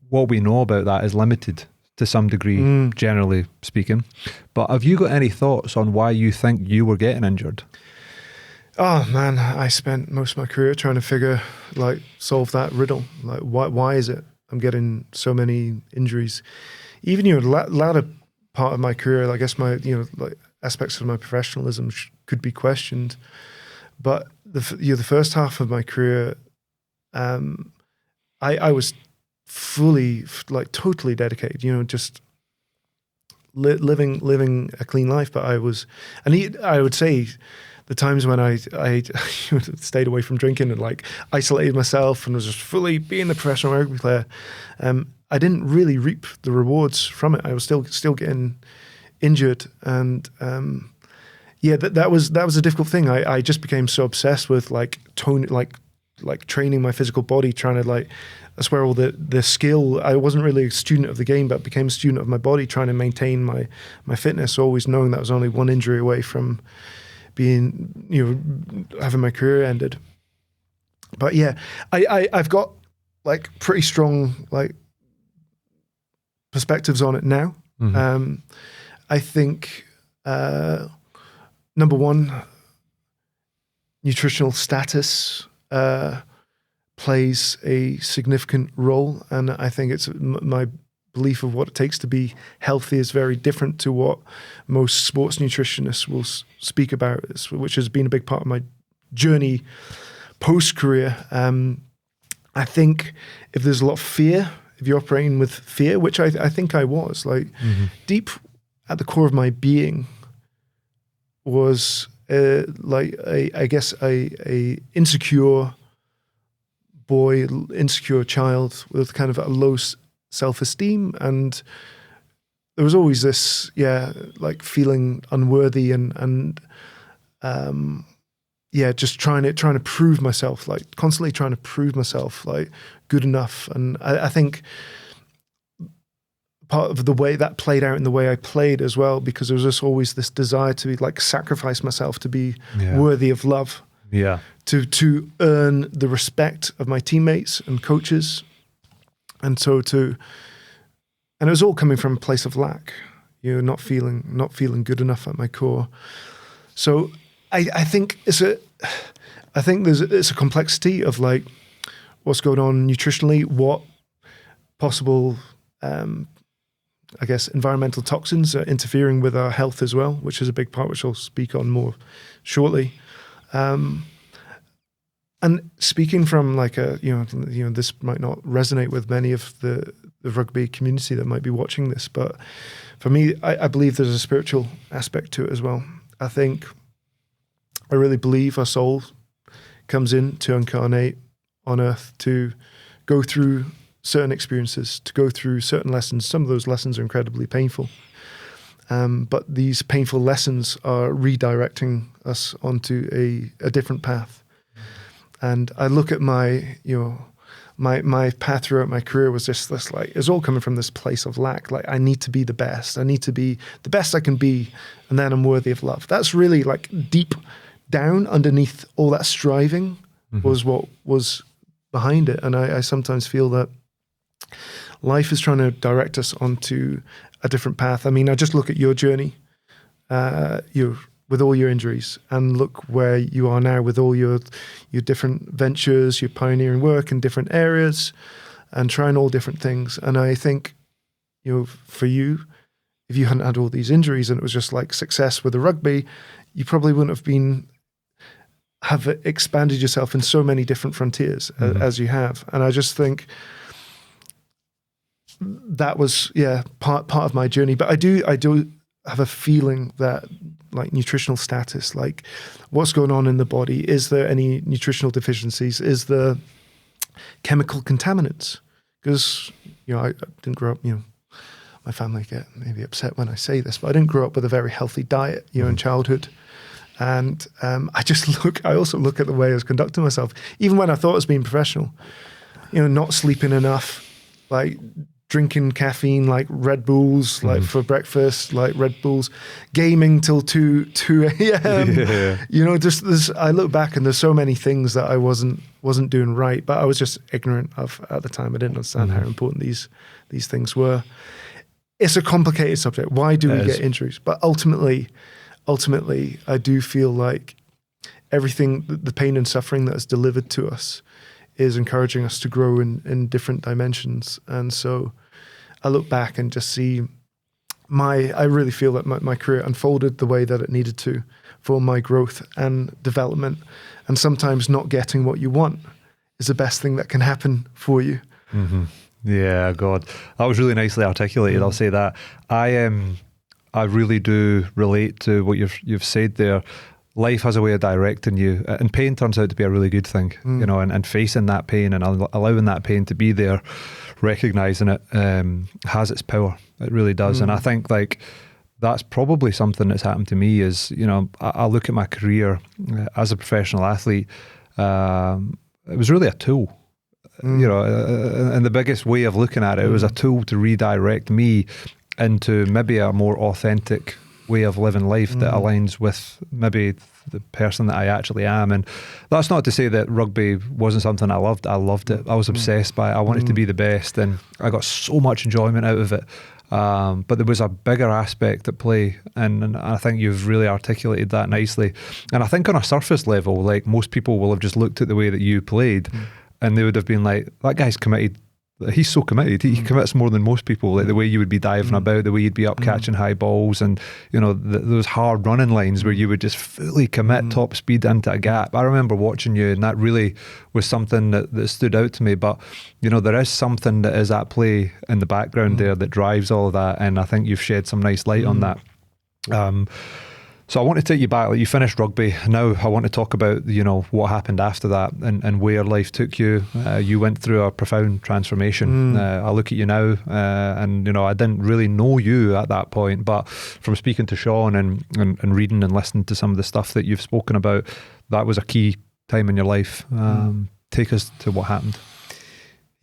what we know about that is limited to some degree, generally speaking. But have you got any thoughts on why you think you were getting injured? Oh man, I spent most of my career trying to solve that riddle. Like, why is it I'm getting so many injuries? Even latter part of my career, I guess my aspects of my professionalism could be questioned. But the first half of my career, I was fully, totally dedicated, just living a clean life. But I would say the times when I stayed away from drinking and isolated myself and was just fully being the professional rugby player, I didn't really reap the rewards from it. I was still getting injured, and that was a difficult thing. I just became so obsessed with training my physical body, trying to that's where all the skill. I wasn't really a student of the game, but became a student of my body, trying to maintain my fitness, always knowing that I was only one injury away from being having my career ended. But yeah, I've got pretty strong perspectives on it now. I think number one, nutritional status plays a significant role, and I think it's my belief of what it takes to be healthy is very different to what most sports nutritionists will speak about, which has been a big part of my journey post-career. I think if there's a lot of fear, if you're operating with fear, which I think I was, deep at the core of my being was a insecure boy, insecure child with kind of a low self-esteem, and there was always this feeling unworthy and just trying to prove myself, constantly trying to prove myself good enough. And I think part of the way that played out in the way I played as well, because there was just always this desire to sacrifice myself to be worthy of love. Yeah. To earn the respect of my teammates and coaches. And and it was all coming from a place of lack, not feeling good enough at my core. So I think it's a complexity of like what's going on nutritionally, what possible, I guess, environmental toxins are interfering with our health as well, which is a big part, which I'll speak on more shortly. And speaking from like this might not resonate with many of the rugby community that might be watching this, but for me, I believe there's a spiritual aspect to it as well. I really believe our soul comes in to incarnate on earth to go through certain experiences, to go through certain lessons. Some of those lessons are incredibly painful. But these painful lessons are redirecting us onto a different path. And I look at my path throughout my career was just this, like, it's all coming from this place of lack. Like, I need to be the best. I need to be the best I can be, and then I'm worthy of love. That's really like deep down underneath all that striving was what was behind it. And I sometimes feel that life is trying to direct us onto a different path. I mean, I just look at your journey, with all your injuries, and look where you are now with all your different ventures, your pioneering work in different areas, and trying all different things. And I think, for you, if you hadn't had all these injuries and it was just like success with the rugby, you probably wouldn't have expanded yourself in so many different frontiers as you have. And I just think that was part of my journey. But I do have a feeling that, like, nutritional status, like what's going on in the body, is there any nutritional deficiencies, is there chemical contaminants? Because I didn't grow up, my family get maybe upset when I say this, but I didn't grow up with a very healthy diet in childhood. And I also look at the way I was conducting myself, even when I thought I was being professional, not sleeping enough, like drinking caffeine, like Red Bulls, like for breakfast, like Red Bulls, gaming till 2 a.m. Yeah. I look back and there's so many things that I wasn't doing right, but I was just ignorant of at the time. I didn't understand how important these things were. It's a complicated subject. Why do we get injuries? But ultimately, I do feel like everything, the pain and suffering that is delivered to us, is encouraging us to grow in different dimensions. And so I look back and just see I really feel that my career unfolded the way that it needed to for my growth and development. And sometimes not getting what you want is the best thing that can happen for you. Mm-hmm. Yeah, God, that was really nicely articulated. I'll say that. I really do relate to what you've said there. Life has a way of directing you, and pain turns out to be a really good thing, and facing that pain and allowing that pain to be there, recognizing it, has its power. It really does. And I think, like, that's probably something that's happened to me is, I look at my career as a professional athlete. It was really a tool, and the biggest way of looking at it, it was a tool to redirect me into maybe a more authentic way of living life that aligns with maybe the person that I actually am. And that's not to say that rugby wasn't something I loved. I loved it. I was obsessed by it. I wanted to be the best, and I got so much enjoyment out of it. But there was a bigger aspect at play, and I think you've really articulated that nicely. And I think on a surface level, like, most people will have just looked at the way that you played and they would have been like, that guy's committed. He's so committed. He commits more than most people. Like the way you would be diving about, the way you'd be up catching high balls, and those hard running lines where you would just fully commit top speed into a gap. I remember watching you, and that really was something that stood out to me. But there is something that is at play in the background there that drives all of that, and I think you've shed some nice light on that. So I want to take you back. Like, you finished rugby. Now I want to talk about what happened after that and where life took you. You went through a profound transformation. I look at you now, and I didn't really know you at that point, but from speaking to Sean and reading and listening to some of the stuff that you've spoken about, that was a key time in your life. Take us to what happened.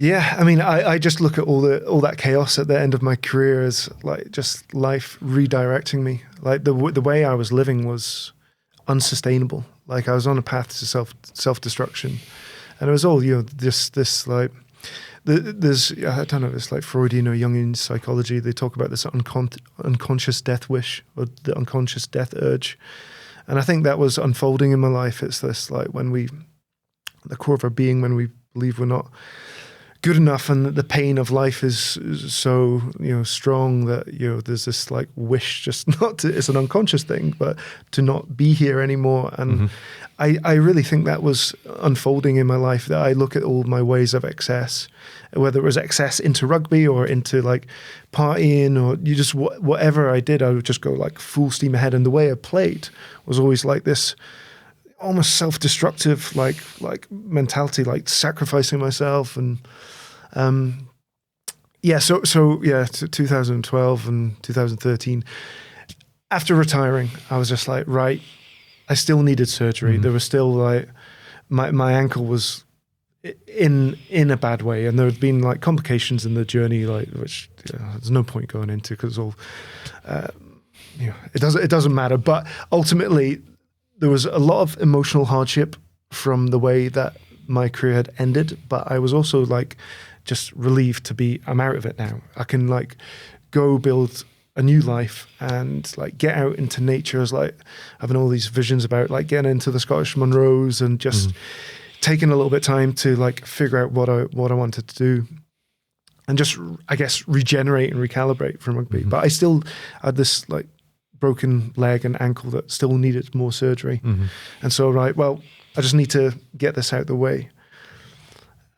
Yeah, I mean, I just look at all that chaos at the end of my career as like just life redirecting me. Like the way I was living was unsustainable. Like I was on a path to self-destruction, and it was all, this like, there's, I don't know, it's like Freudian or Jungian psychology. They talk about this unconscious death wish, or the unconscious death urge. And I think that was unfolding in my life. It's this, like, the core of our being, when we believe we're not good enough, and the pain of life is so, strong that, there's this like wish just not to, it's an unconscious thing, but to not be here anymore. And I really think that was unfolding in my life, that I look at all my ways of excess, whether it was excess into rugby or into like partying, or whatever I did, I would just go like full steam ahead. And the way I played was always like this almost self-destructive like mentality, like sacrificing myself. And so 2012 and 2013, after retiring, I was just like, right, I still needed surgery. There was still like my ankle was in a bad way, and there had been like complications in the journey, like, which there's no point going into, because all it doesn't matter. But ultimately, there was a lot of emotional hardship from the way that my career had ended, but I was also like just relieved to be, I'm out of it now. I can like go build a new life and like get out into nature. I was like having all these visions about like getting into the Scottish Munros and just taking a little bit of time to like figure out what I wanted to do, and just, I guess, regenerate and recalibrate from rugby. But I still had this like broken leg and ankle that still needed more surgery. And so, right, well, I just need to get this out of the way,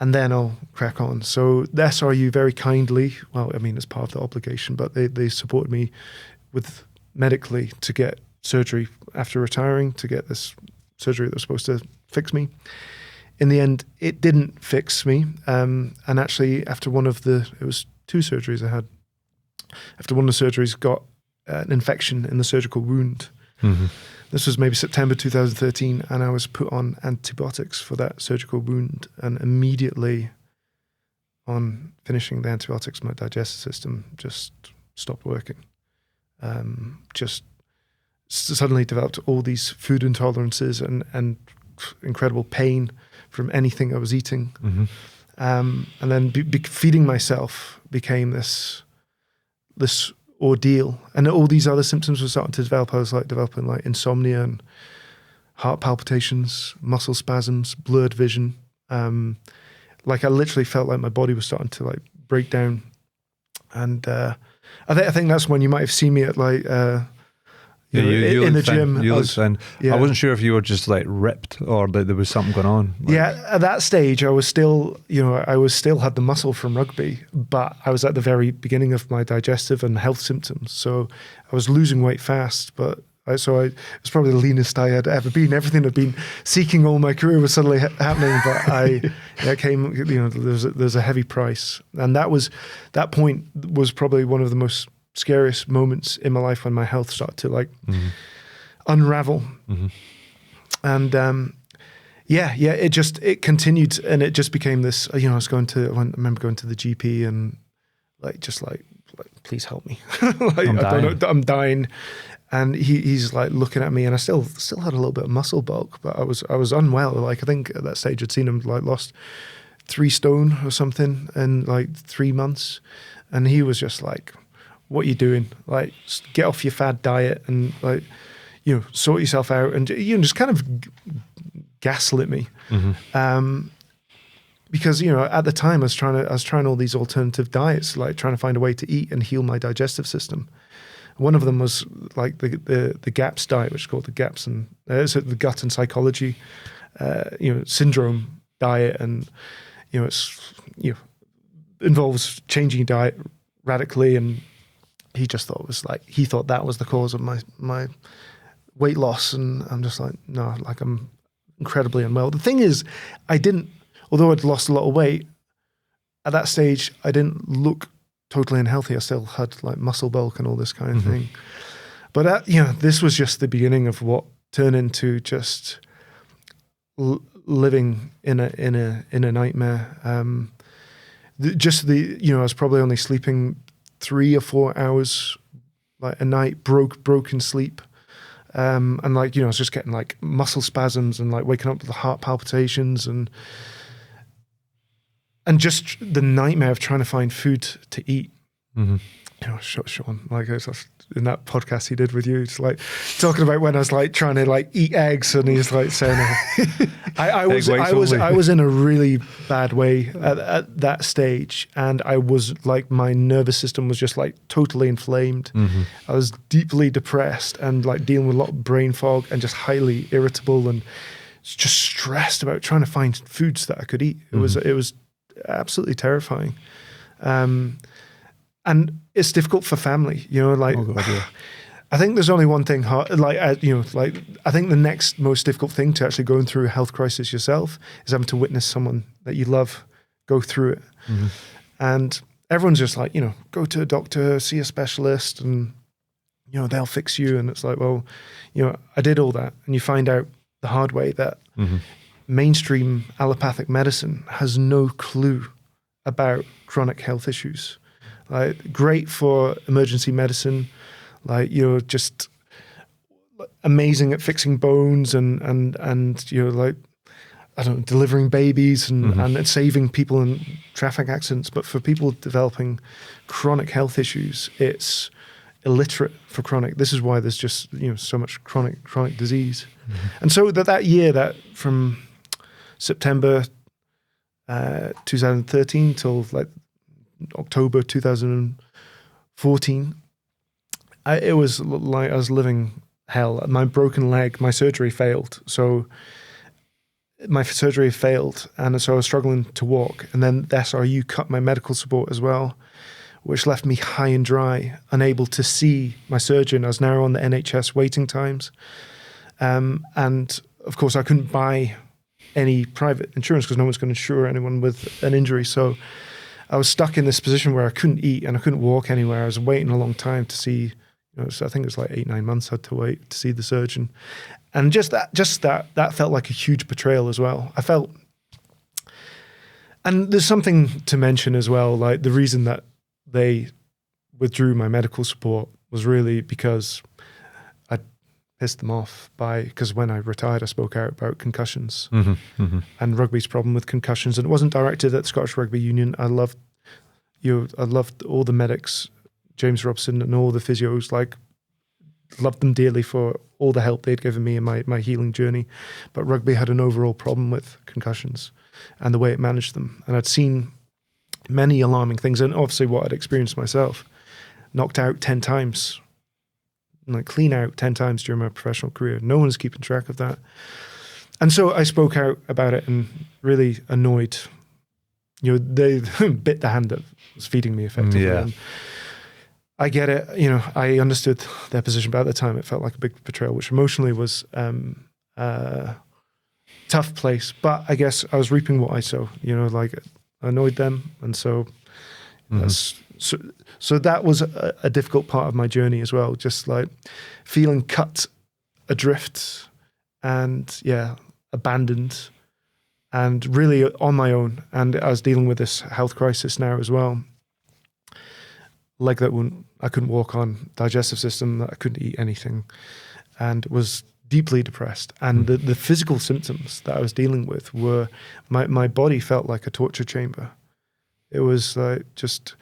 and then I'll crack on. So the SRU very kindly, well, I mean, it's part of the obligation, but they supported me with medically to get surgery after retiring, to get this surgery that was supposed to fix me. In the end, it didn't fix me. And actually, after it was 2 surgeries I had. After one of the surgeries, got an infection in the surgical wound. This was maybe September 2013, and I was put on antibiotics for that surgical wound. And immediately on finishing the antibiotics, my digestive system just stopped working. Just suddenly developed all these food intolerances and incredible pain from anything I was eating. And then feeding myself became this ordeal, and all these other symptoms were starting to develop. I was like developing like insomnia and heart palpitations, muscle spasms, blurred vision. Like I literally felt like my body was starting to like break down. And I think that's when you might have seen me at like you in the gym. You looked thin. I wasn't sure if you were just like ripped or that there was something going on. Like, at that stage, I was still, had the muscle from rugby, but I was at the very beginning of my digestive and health symptoms. So I was losing weight fast, but it was probably the leanest I had ever been. Everything I'd been seeking all my career was suddenly happening, but it came, there's a heavy price. And that point was probably one of the most scariest moments in my life, when my health started to like unravel. And it continued, and it just became this, I remember going to the GP and like please help me. I'm dying. And he's like looking at me, and I still had a little bit of muscle bulk, but I was unwell. Like I think at that stage I'd seen him like lost 3 stone or something in like 3 months. And he was just like, what are you doing? Like, get off your fad diet and like, sort yourself out, and just kind of gaslit me. Because at the time I was trying all these alternative diets, like trying to find a way to eat and heal my digestive system. One of them was like the GAPS diet, which is called the GAPS, and the gut and psychology syndrome diet, and it's involves changing diet radically. And he just thought he thought that was the cause of my weight loss, and I'm just like, no, like I'm incredibly unwell. The thing is, although I'd lost a lot of weight at that stage, I didn't look totally unhealthy. I still had like muscle bulk and all this kind of thing. But this was just the beginning of what turned into just living in a nightmare. I was probably only sleeping 3 or 4 hours like a night, broken sleep. And like, you know, I was just getting like muscle spasms and like waking up with the heart palpitations and just the nightmare of trying to find food to eat. Mm-hmm. You know, Sean, like in that podcast he did with you, it's like talking about when I was like trying to like eat eggs, and he's like saying, I was in a really bad way at that stage, and I was like, my nervous system was just like totally inflamed. Mm-hmm. I was deeply depressed and like dealing with a lot of brain fog and just highly irritable and just stressed about trying to find foods that I could eat. It was absolutely terrifying. And it's difficult for family, you know, like, I think there's only one thing hard, like, you know, like, I think the next most difficult thing to actually going through a health crisis yourself is having to witness someone that you love go through it. Mm-hmm. And everyone's just like, you know, go to a doctor, see a specialist, and, you know, they'll fix you. And it's like, well, you know, I did all that. And you find out the hard way that mainstream allopathic medicine has no clue about chronic health issues. Like, great for emergency medicine, like, you know, just amazing at fixing bones and you know, like, I don't know, delivering babies and saving people in traffic accidents. But for people developing chronic health issues, it's illiterate for chronic. This is why there's just, you know, so much chronic disease. Mm-hmm. And so that year, that from September 2013 till like October 2014, it was like I was living hell. My broken leg, my surgery failed. So my surgery failed, and so I was struggling to walk. And then the SRU cut my medical support as well, which left me high and dry, unable to see my surgeon. I was now on the NHS waiting times. And of course, I couldn't buy any private insurance because no one's going to insure anyone with an injury. So I was stuck in this position where I couldn't eat and I couldn't walk anywhere. I was waiting a long time to see, you know, so I think it was like 8-9 months I had to wait to see the surgeon. And just that felt like a huge betrayal as well. I felt, and there's something to mention as well, like the reason that they withdrew my medical support was really because I pissed them off because when I retired, I spoke out about concussions and rugby's problem with concussions. And it wasn't directed at the Scottish Rugby Union. I loved all the medics, James Robson and all the physios, like, loved them dearly for all the help they'd given me in my healing journey. But rugby had an overall problem with concussions and the way it managed them. And I'd seen many alarming things, and obviously what I'd experienced myself, knocked out 10 times, like clean out 10 times during my professional career. No one's keeping track of that. And so I spoke out about it and really annoyed, you know, they bit the hand that was feeding me effectively. Yeah. And I get it, you know, I understood their position, but at the time it felt like a big betrayal, which emotionally was a tough place. But I guess I was reaping what I sow, you know, like I annoyed them. And so so that was a difficult part of my journey as well, just like feeling cut adrift and abandoned and really on my own. And I was dealing with this health crisis now as well. Leg that I couldn't walk on, digestive system that I couldn't eat anything, and was deeply depressed. And the physical symptoms that I was dealing with were, my body felt like a torture chamber. It was like just,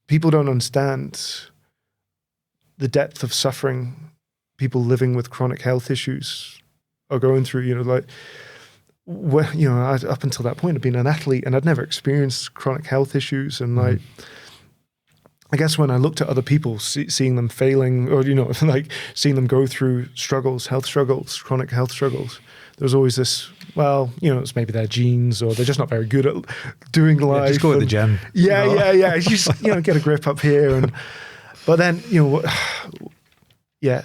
people don't understand the depth of suffering people living with chronic health issues are going through, you know, like, well, you know, up until that point, I'd been an athlete and I'd never experienced chronic health issues. And like, I guess when I looked at other people, seeing them failing, or, you know, like seeing them go through struggles, health struggles, chronic health struggles, there was always this, well, you know, it's maybe their genes or they're just not very good at doing life. Just go to the gym. Yeah, you know? yeah. Just, you know, get a grip up here. But then, you know,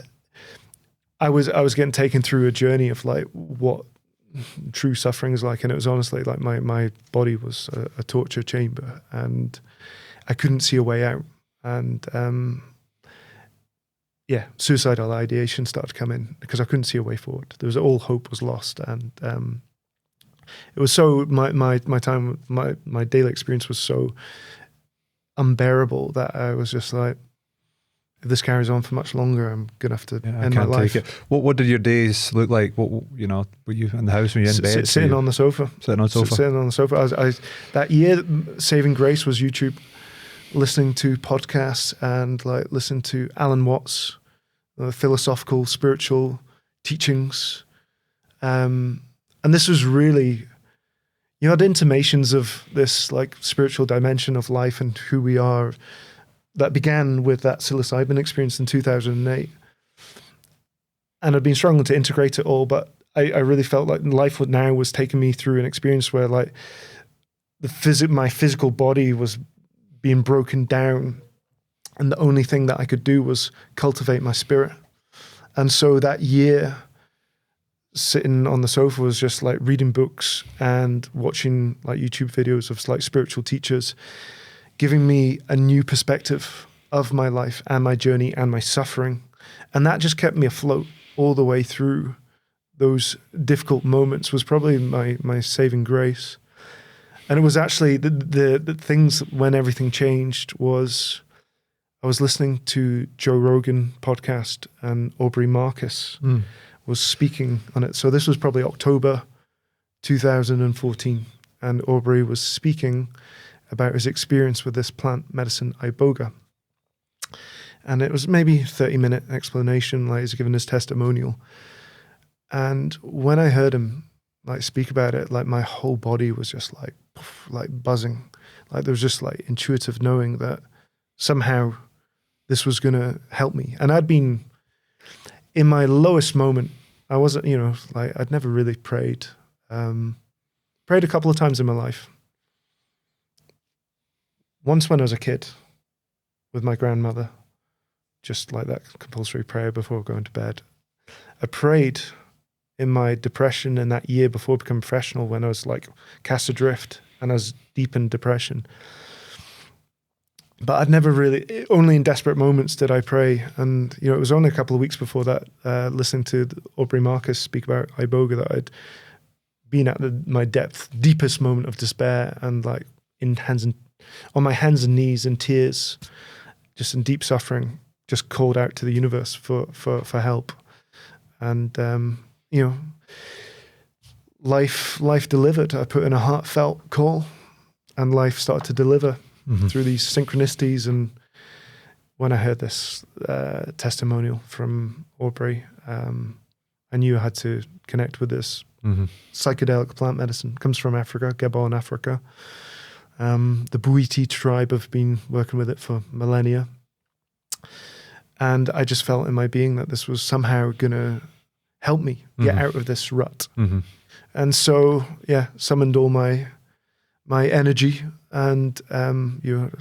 I was getting taken through a journey of like what true suffering is like. And it was honestly like my body was a torture chamber and I couldn't see a way out. And suicidal ideation started to come in because I couldn't see a way forward. There was all hope was lost. And it was so, my time, my daily experience was so unbearable that I was just like, if this carries on for much longer, I'm gonna have to end my I can't life. take it. What did your days look like? What, you know, were you in the house? Were you in bed? Sitting on the sofa. Sitting on the sofa. Sitting on the sofa. I that year, saving grace was YouTube, listening to podcasts and like listening to Alan Watts, philosophical, spiritual teachings, and this was really, you had intimations of this like spiritual dimension of life and who we are. That began with that psilocybin experience in 2008. And I'd been struggling to integrate it all, but I really felt like life now was taking me through an experience where like my physical body was being broken down, and the only thing that I could do was cultivate my spirit. And so that year, sitting on the sofa was just like reading books and watching like YouTube videos of like spiritual teachers, giving me a new perspective of my life and my journey and my suffering. And that just kept me afloat all the way through those difficult moments, was probably my saving grace. And it was actually the things when everything changed was I was listening to Joe Rogan podcast, and Aubrey Marcus was speaking on it. So this was probably October 2014. And Aubrey was speaking about his experience with this plant medicine, iboga. And it was maybe 30-minute explanation, like he's giving his testimonial. And when I heard him like speak about it, like my whole body was just like buzzing. Like there was just like intuitive knowing that somehow this was going to help me. And I'd been in my lowest moment. I wasn't, you know, like I'd never really prayed. Prayed a couple of times in my life. Once when I was a kid with my grandmother, just like that compulsory prayer before going to bed. I prayed in my depression in that year before becoming professional, when I was like cast adrift and I was deep in depression. But I'd never really, only in desperate moments did I pray. And, you know, it was only a couple of weeks before that, listening to Aubrey Marcus speak about iboga, that I'd been at my deepest moment of despair, and like on my hands and knees in tears, just in deep suffering, just called out to the universe for help. And, you know, life delivered. I put in a heartfelt call, and life started to deliver through these synchronicities. And when I heard this testimonial from Aubrey, I knew I had to connect with this psychedelic plant medicine. It comes from Africa, Gabon, Africa. The Bwiti tribe have been working with it for millennia. And I just felt in my being that this was somehow going to help me get out of this rut. And so, yeah, summoned all my energy, and you know,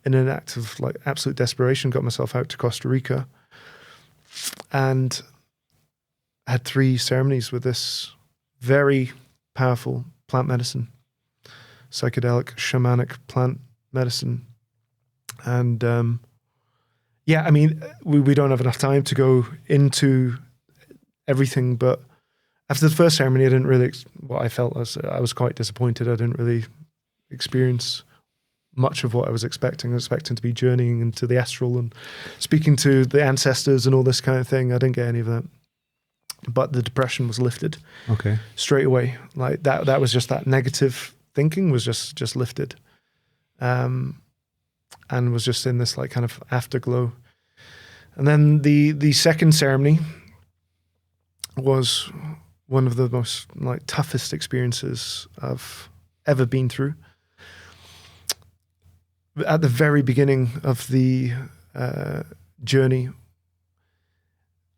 in an act of like absolute desperation, got myself out to Costa Rica, and had 3 ceremonies with this very powerful plant medicine, psychedelic shamanic plant medicine. And yeah, I mean, we don't have enough time to go into everything, but after the first ceremony, I didn't really, what I felt was, I was quite disappointed. I didn't really experience much of what I was expecting. I was expecting to be journeying into the astral and speaking to the ancestors and all this kind of thing. I didn't get any of that. But the depression was lifted. Okay. Straight away. Like that was just that negative thinking was just lifted. And was just in this like kind of afterglow. And then the second ceremony was one of the most like toughest experiences I've ever been through. At the very beginning of the journey,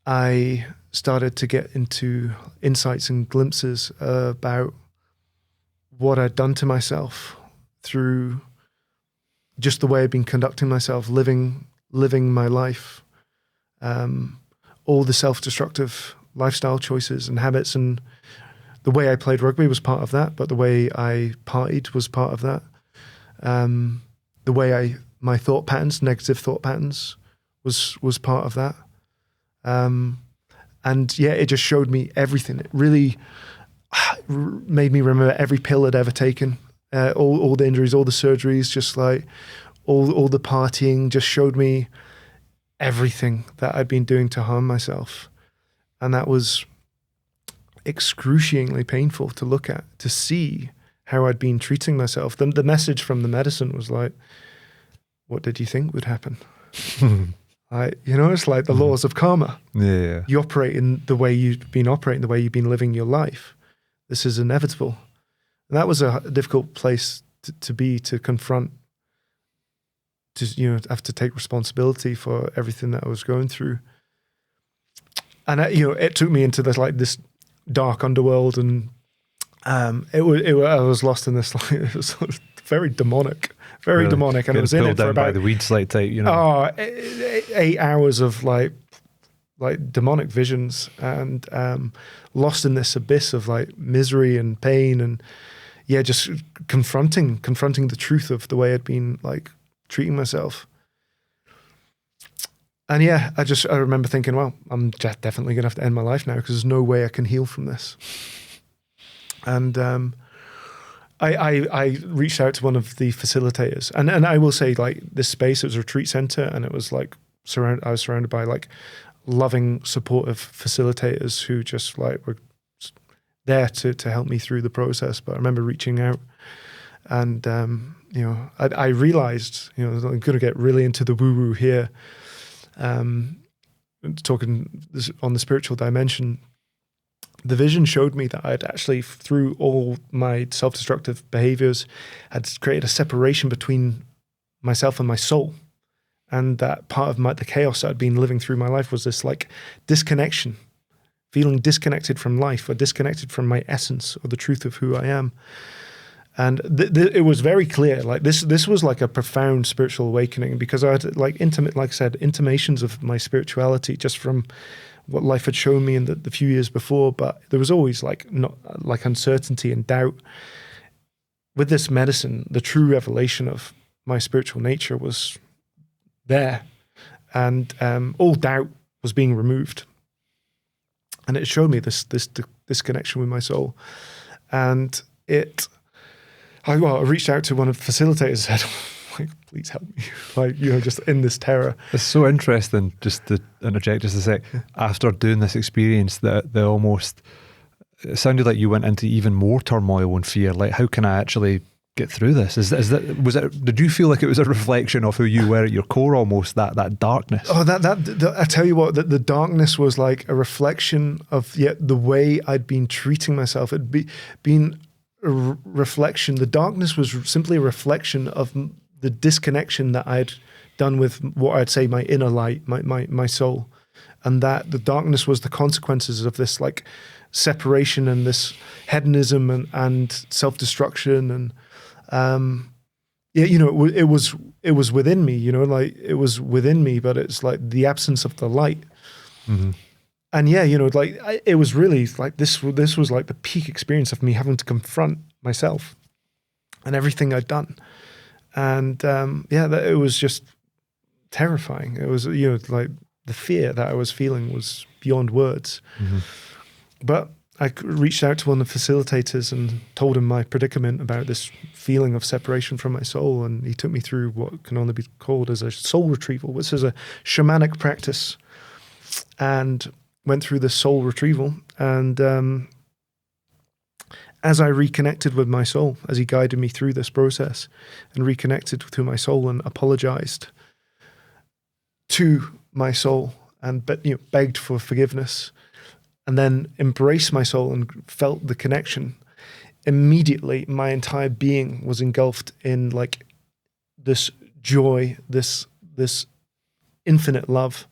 I started to get into insights and glimpses about what I'd done to myself through just the way I'd been conducting myself, living my life, all the self-destructive lifestyle choices and habits, and the way I played rugby was part of that, but the way I partied was part of that. The way my thought patterns, negative thought patterns, was part of that. And yeah, it just showed me everything. It really made me remember every pill I'd ever taken, all the injuries, all the surgeries, just like all the partying, just showed me everything that I'd been doing to harm myself. And that was excruciatingly painful to look at, to see how I'd been treating myself. The message from the medicine was like, what did you think would happen? It's like the laws of karma. Yeah. You operate in the way you've been operating, the way you've been living your life. This is inevitable. And that was a difficult place to be, to confront, to, have to take responsibility for everything that I was going through. And, it took me into this dark underworld, and I was lost in this, it was very demonic, really? Demonic. And I was in it for about, by the weeds type, 8 hours of like demonic visions, and lost in this abyss of like misery and pain, and just confronting the truth of the way I'd been like treating myself. And I remember thinking, well, I'm definitely gonna have to end my life now, because there's no way I can heal from this. And I reached out to one of the facilitators, and I will say, like, this space, it was a retreat center, and it was like I was surrounded by like loving, supportive facilitators who just like were there to help me through the process. But I remember reaching out, and I realized, I'm going to get really into the woo-woo here, talking on the spiritual dimension. The vision showed me that I'd actually, through all my self-destructive behaviors, had created a separation between myself and my soul. And that part of the chaos that I'd been living through my life was this like disconnection, feeling disconnected from life, or disconnected from my essence or the truth of who I am. And it was very clear, like this was like a profound spiritual awakening, because I had like intimations of my spirituality just from what life had shown me in the few years before, but there was always like uncertainty and doubt. With this medicine, the true revelation of my spiritual nature was there, and all doubt was being removed. And it showed me this connection with my soul. And I reached out to one of the facilitators and said, like, please help me. Like, just in this terror. It's so interesting, just to interject just a sec, after doing this experience, that it sounded like you went into even more turmoil and fear. Like, how can I actually get through this? Did you feel like it was a reflection of who you were at your core, almost, that darkness? Oh, I tell you what, the darkness was like a reflection of the way I'd been treating myself. It'd been a reflection. The darkness was simply a reflection of the disconnection that I'd done with what I'd say my inner light, my soul. And that the darkness was the consequences of this like separation and this hedonism and self-destruction. And it was within me, like it was within me, but it's like the absence of the light. Mm-hmm. And it was really like this was like the peak experience of me having to confront myself and everything I'd done. And it was just terrifying. It was, like the fear that I was feeling was beyond words. Mm-hmm. But I reached out to one of the facilitators and told him my predicament about this feeling of separation from my soul. And he took me through what can only be called as a soul retrieval, which is a shamanic practice, and went through this soul retrieval. And as I reconnected with my soul, as he guided me through this process and reconnected to my soul and apologized to my soul and begged for forgiveness, and then embraced my soul and felt the connection, immediately my entire being was engulfed in like this joy, this infinite love,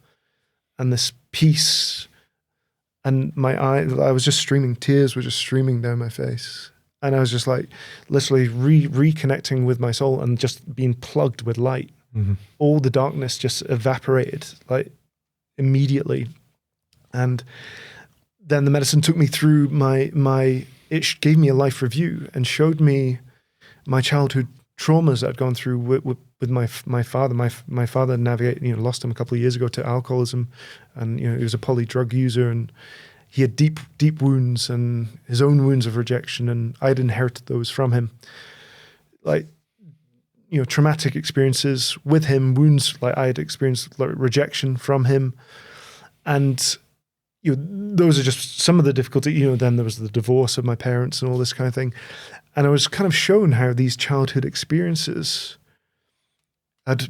and this peace. And my eyes, I was just streaming, tears were just streaming down my face. And I was just like literally reconnecting with my soul and just being plugged with light. Mm-hmm. All the darkness just evaporated like immediately. And then the medicine took me through it gave me a life review and showed me my childhood traumas that I'd gone through with my father. My father navigated, lost him a couple of years ago to alcoholism, and he was a poly drug user, and he had deep wounds and his own wounds of rejection, and I'd inherited those from him. Like traumatic experiences with him, wounds, like I had experienced like rejection from him. And those are just some of the difficulty. Then there was the divorce of my parents and all this kind of thing. And I was kind of shown how these childhood experiences had,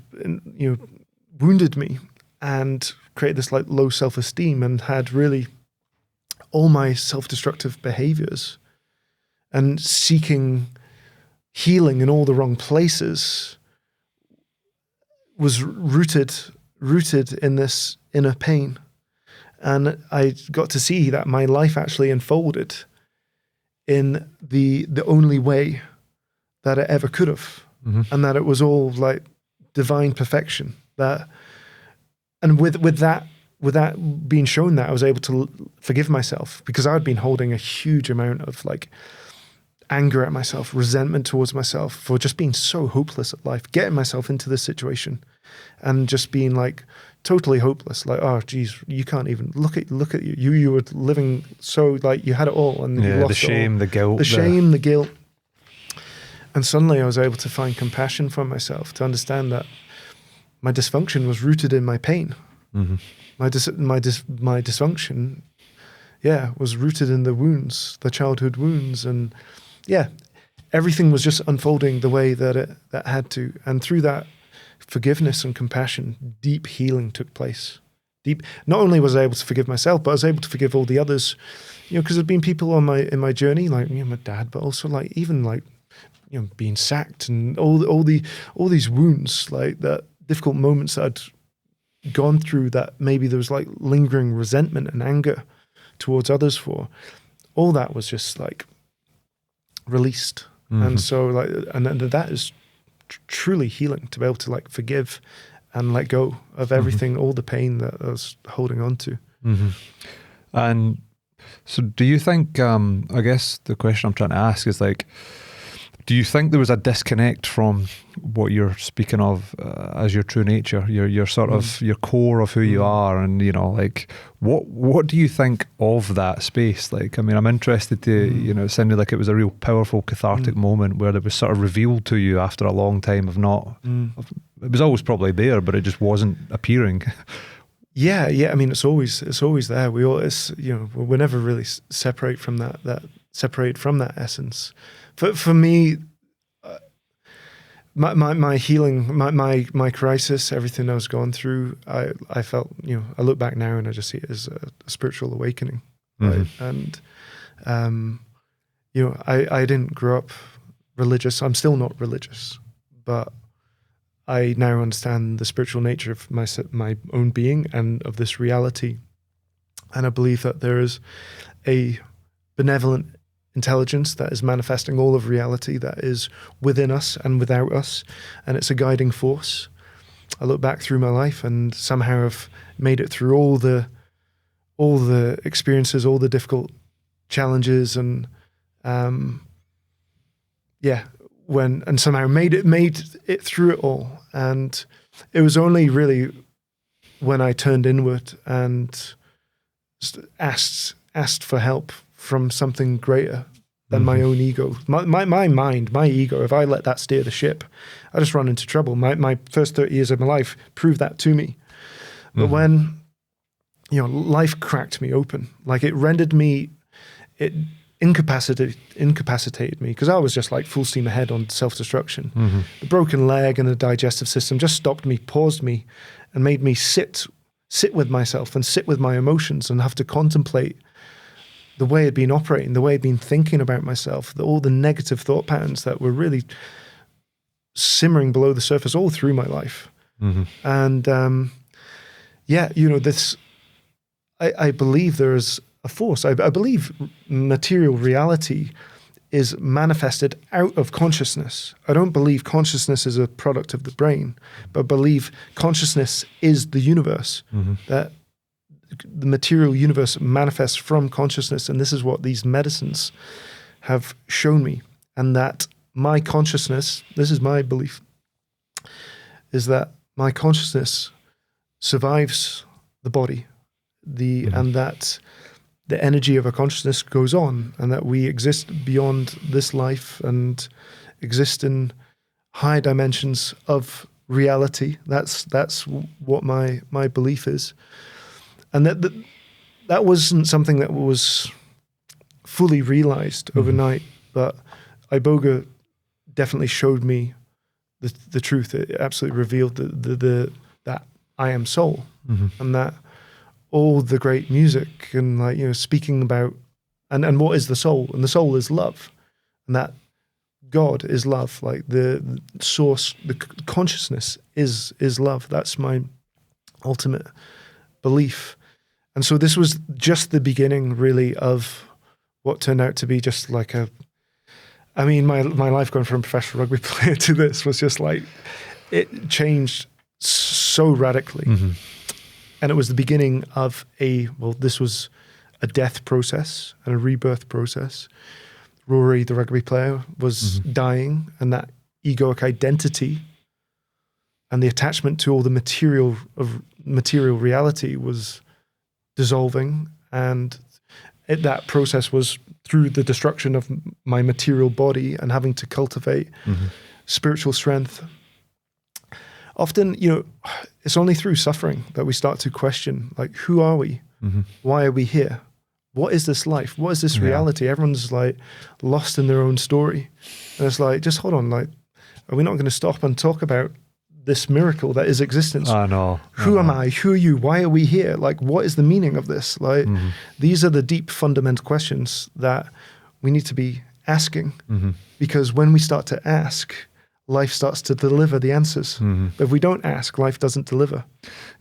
wounded me and created this like low self-esteem, and had really all my self-destructive behaviors and seeking healing in all the wrong places was rooted in this inner pain. And I got to see that my life actually unfolded in the only way that it ever could have. Mm-hmm. And that it was all like divine perfection. And with that being shown, that I was able to forgive myself, because I'd been holding a huge amount of like anger at myself, resentment towards myself for just being so hopeless at life, getting myself into this situation and just being like totally hopeless. Like, oh geez, you can't even look at you. You were living so like you had it all, and you lost the shame, the guilt, the guilt. And suddenly I was able to find compassion for myself, to understand that my dysfunction was rooted in my pain. Mm-hmm. My dysfunction, was rooted in the wounds, the childhood wounds, and everything was just unfolding the way that had to. And through that forgiveness and compassion, deep healing took place. Not only was I able to forgive myself, but I was able to forgive all the others. Because there've been people in my journey, like my dad, but also like even like being sacked and all these wounds, like that difficult moments that I'd gone through, that maybe there was like lingering resentment and anger towards others for. All that was just like released. Mm-hmm. And so like, and that is truly healing, to be able to like forgive and let go of everything, mm-hmm. all the pain that I was holding on to. Mm-hmm. And so do you think, I guess the question I'm trying to ask is like, do you think there was a disconnect from what you're speaking of as your true nature, your sort of your core of who you are, and like what do you think of that space? Like, I mean, I'm interested to it sounded like it was a real powerful cathartic moment where it was sort of revealed to you after a long time of not. It was always probably there, but it just wasn't appearing. Yeah. I mean, it's always there. We always we're never really separate from that essence. For me, my healing, my crisis, everything I was going through, I felt, I look back now and I just see it as a spiritual awakening, right? Mm-hmm. And, I didn't grow up religious. I'm still not religious, but I now understand the spiritual nature of my own being and of this reality. And I believe that there is a benevolent intelligence that is manifesting all of reality, that is within us and without us, and it's a guiding force. I look back through my life and somehow I've made it through all the experiences, all the difficult challenges, and somehow made it through it all. And it was only really when I turned inward and asked for help from something greater than my own ego. My mind, my ego, if I let that steer the ship, I just run into trouble. My first 30 years of my life proved that to me. But when, life cracked me open, like it rendered me, it incapacitated me, because I was just like full steam ahead on self-destruction. Mm-hmm. The broken leg and the digestive system just stopped me, paused me, and made me sit with myself and sit with my emotions and have to contemplate the way I'd been operating, the way I'd been thinking about myself, all the negative thought patterns that were really simmering below the surface all through my life. Mm-hmm. And this, I believe there is a force. I believe material reality is manifested out of consciousness. I don't believe consciousness is a product of the brain, but I believe consciousness is the universe, that the material universe manifests from consciousness. And this is what these medicines have shown me. And that my consciousness, this is my belief, is that my consciousness survives the body, and that the energy of our consciousness goes on, and that we exist beyond this life and exist in high dimensions of reality. That's what my belief is, and that wasn't something that was fully realized overnight. But Iboga definitely showed me the truth. It absolutely revealed that I am soul, and that all the great music and like, you know, speaking about and what is the soul, and the soul is love, and that God is love, like the source, the consciousness is love. That's my ultimate belief. And so this was just the beginning really of what turned out to be just like my life going from professional rugby player to this was just like, it changed so radically. And it was the beginning of this was a death process and a rebirth process. Rory, the rugby player, was dying, and that egoic identity and the attachment to all the material reality was dissolving. And that process was through the destruction of my material body and having to cultivate spiritual strength. Often, you know, it's only through suffering that we start to question, like, who are we? Why are we here? What is this life? What is this reality? Everyone's like lost in their own story. And it's like, just hold on, like, are we not going to stop and talk about this miracle that is existence? I know. Who am I? Who are you? Why are we here? Like, what is the meaning of this? Like, these are the deep fundamental questions that we need to be asking, because when we start to ask, life starts to deliver the answers. But if we don't ask, life doesn't deliver.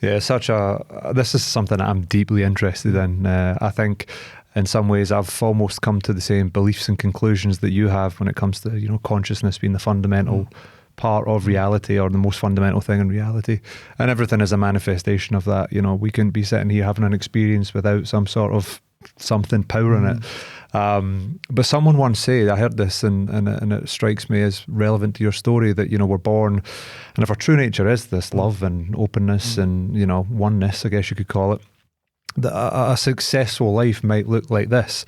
Yeah, this is something that I'm deeply interested in. I think in some ways I've almost come to the same beliefs and conclusions that you have when it comes to, you know, consciousness being the fundamental part of reality, or the most fundamental thing in reality, and everything is a manifestation of that. You know, we couldn't be sitting here having an experience without some sort of something powering it. But someone once said, I heard this and it strikes me as relevant to your story, that, you know, we're born, and if our true nature is this love and openness and, you know, oneness, I guess you could call it, that a successful life might look like this,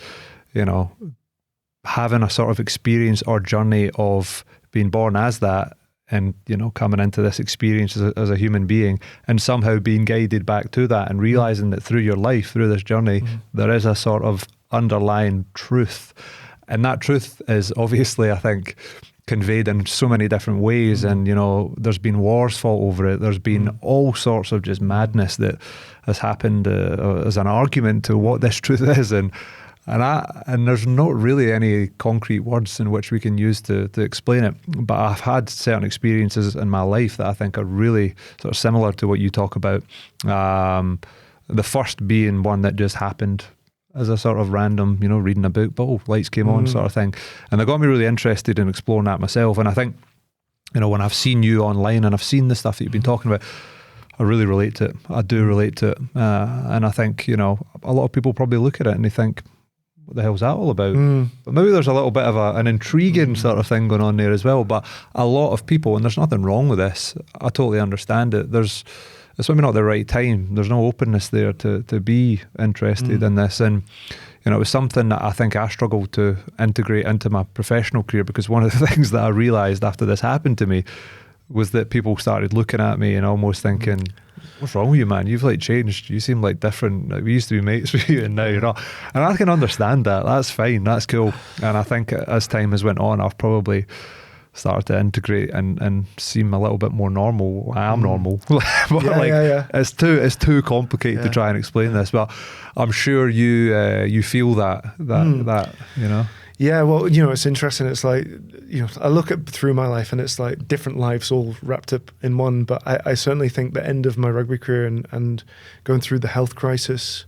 you know, having a sort of experience or journey of being born as that, and, you know, coming into this experience as a human being, and somehow being guided back to that, and realizing that through your life, through this journey, there is a sort of underlying truth. And that truth is obviously, I think, conveyed in so many different ways. And, you know, there's been wars fought over it. There's been all sorts of just madness that has happened as an argument to what this truth is. And there's not really any concrete words in which we can use to explain it. But I've had certain experiences in my life that I think are really sort of similar to what you talk about. The first being one that just happened as a sort of random, you know, reading a book, but lights came on sort of thing. And they got me really interested in exploring that myself. And I think, you know, when I've seen you online and I've seen the stuff that you've been talking about, I really relate to it. I do relate to it. And I think, you know, a lot of people probably look at it and they think, what the hell's that all about? But maybe there's a little bit of an intriguing sort of thing going on there as well. But a lot of people, and there's nothing wrong with this, I totally understand it. It's maybe not the right time. There's no openness there to be interested in this. And, you know, it was something that I think I struggled to integrate into my professional career, because one of the things that I realised after this happened to me was that people started looking at me and almost thinking, what's wrong with you, man? You've like changed. You seem like different. Like, we used to be mates with you and now you're not. And I can understand that. That's fine. That's cool. And I think as time has went on, I've probably started to integrate and seem a little bit more normal. I am normal. But it's too complicated to try and explain this. But I'm sure you feel that you know. Yeah, well, you know, it's interesting. It's like, you know, I look through my life and it's like different lives all wrapped up in one. But I certainly think the end of my rugby career and going through the health crisis,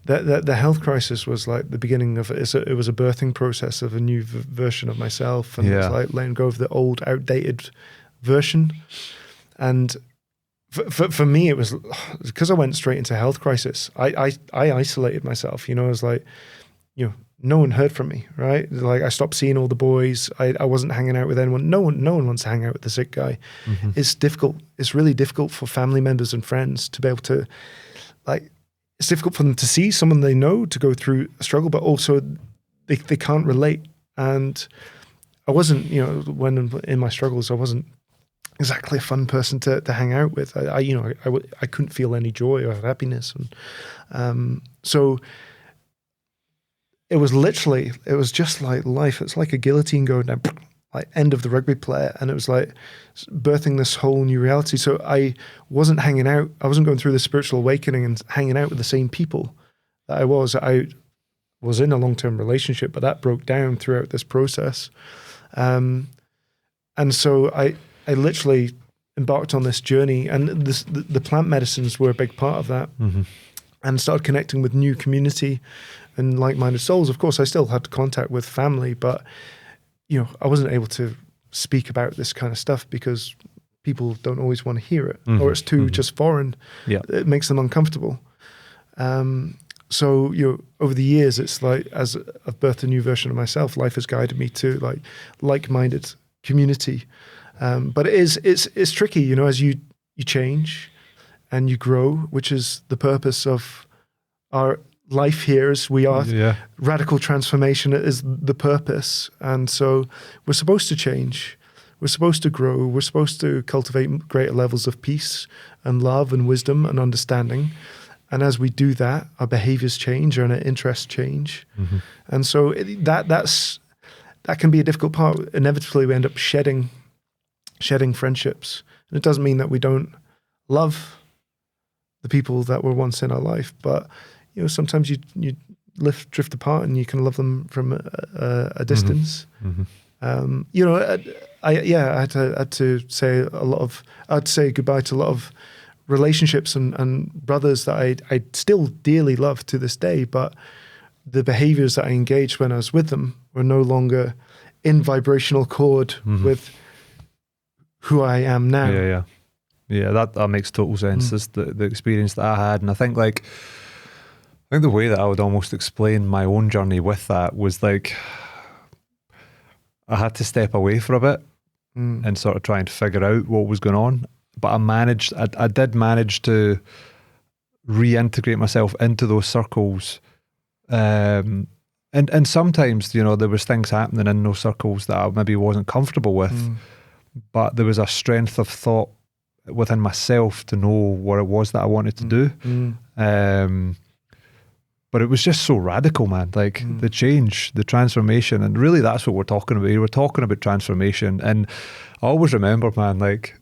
the health crisis was like the beginning of it. It was a birthing process of a new version of myself. And it was like letting go of the old, outdated version. And for me, it was because I went straight into health crisis. I isolated myself. You know, I was like, you know, no one heard from me, right? Like, I stopped seeing all the boys. I wasn't hanging out with anyone. No one wants to hang out with the sick guy. It's difficult. It's really difficult for family members and friends to be able to, like, it's difficult for them to see someone they know to go through a struggle, but also they can't relate. And I wasn't, when in my struggles, I wasn't exactly a fun person to hang out with. I couldn't feel any joy or happiness. And so it was just like life. It's like a guillotine going down, like end of the rugby player. And it was like birthing this whole new reality. So I wasn't hanging out. I wasn't going through the spiritual awakening and hanging out with the same people that I was. I was in a long-term relationship, but that broke down throughout this process. And so I literally embarked on this journey, and the plant medicines were a big part of that, and started connecting with new community and like-minded souls. Of course, I still had contact with family, but I wasn't able to speak about this kind of stuff because people don't always want to hear it, or it's too just foreign. Yeah, it makes them uncomfortable. So over the years, it's like as I've birthed a new version of myself, life has guided me to like-minded community. But it's tricky, as you change and you grow, which is the purpose of our life here as we are. Yeah. Radical transformation is the purpose. And so we're supposed to change. We're supposed to grow. We're supposed to cultivate greater levels of peace and love and wisdom and understanding. And as we do that, our behaviors change and our interests change. And so that can be a difficult part. Inevitably, we end up shedding friendships. And it doesn't mean that we don't love the people that were once in our life, but sometimes you drift apart and you can love them from a distance. I had to say I'd say goodbye to a lot of relationships and brothers that I still dearly love to this day, but the behaviors that I engaged when I was with them were no longer in vibrational chord with who I am now. Yeah. That makes total sense. That's the experience that I had, and I think the way that I would almost explain my own journey with that was like I had to step away for a bit and sort of try and figure out what was going on. But I did manage to reintegrate myself into those circles. And sometimes, there was things happening in those circles that I maybe wasn't comfortable with, but there was a strength of thought within myself to know what it was that I wanted to do. But it was just so radical, man. Like the change, the transformation, and really that's what we're talking about here. We're talking about transformation. And I always remember, man, like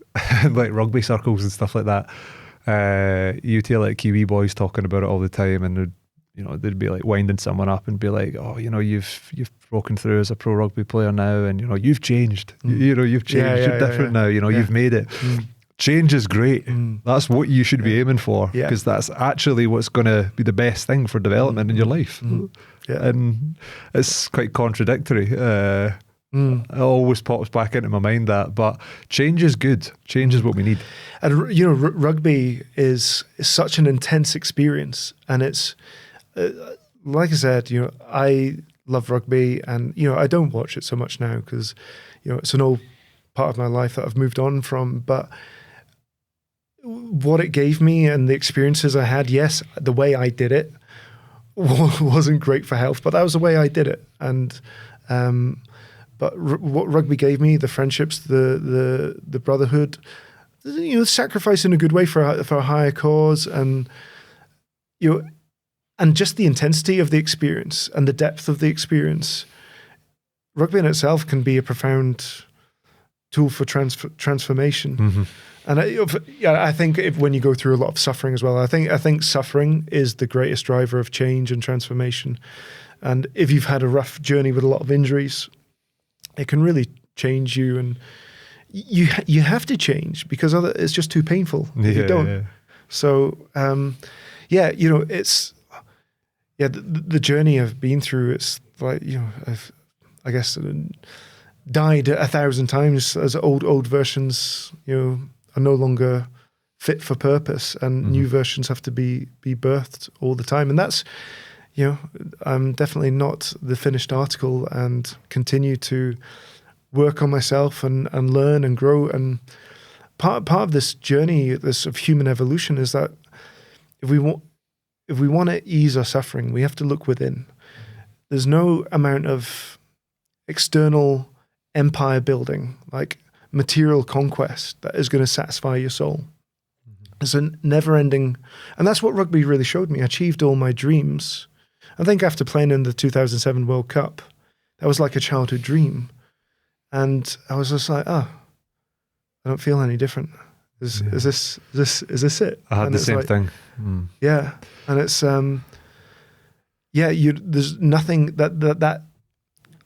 rugby circles and stuff like that. You hear like Kiwi boys talking about it all the time, and they'd be like winding someone up and be like, "Oh, you've broken through as a pro rugby player now, and you've changed. You've changed. You're different now. You've made it." Change is great. That's what you should be aiming for, because that's actually what's going to be the best thing for development in your life. And it's quite contradictory. It always pops back into my mind but change is good. Change is what we need. And rugby is such an intense experience, and it's like I said, I love rugby, and I don't watch it so much now because it's an old part of my life that I've moved on from. But what it gave me and the experiences I had, yes, the way I did it wasn't great for health, but that was the way I did it. And but what rugby gave me, the friendships, the brotherhood, sacrifice in a good way for a higher cause, and and just the intensity of the experience and the depth of the experience. Rugby in itself can be a profound tool for transformation. And I think when you go through a lot of suffering as well, I think suffering is the greatest driver of change and transformation. And if you've had a rough journey with a lot of injuries, it can really change you, and you have to change because it's just too painful if you don't. Yeah. So it's the journey I've been through. It's like I've, I guess, died 1,000 times as old versions are no longer fit for purpose, and new versions have to be birthed all the time. And that's I'm definitely not the finished article, and continue to work on myself and learn and grow. And part of this journey, of human evolution, is that if we want to ease our suffering, we have to look within. There's no amount of external empire building, like material conquest that is going to satisfy your soul. It's a never ending, and that's what rugby really showed me. I achieved all my dreams. I think after playing in the 2007 World Cup, that was like a childhood dream. And I was just like, I don't feel any different. Is this it? I had and the same like, thing. Yeah. And it's, there's nothing that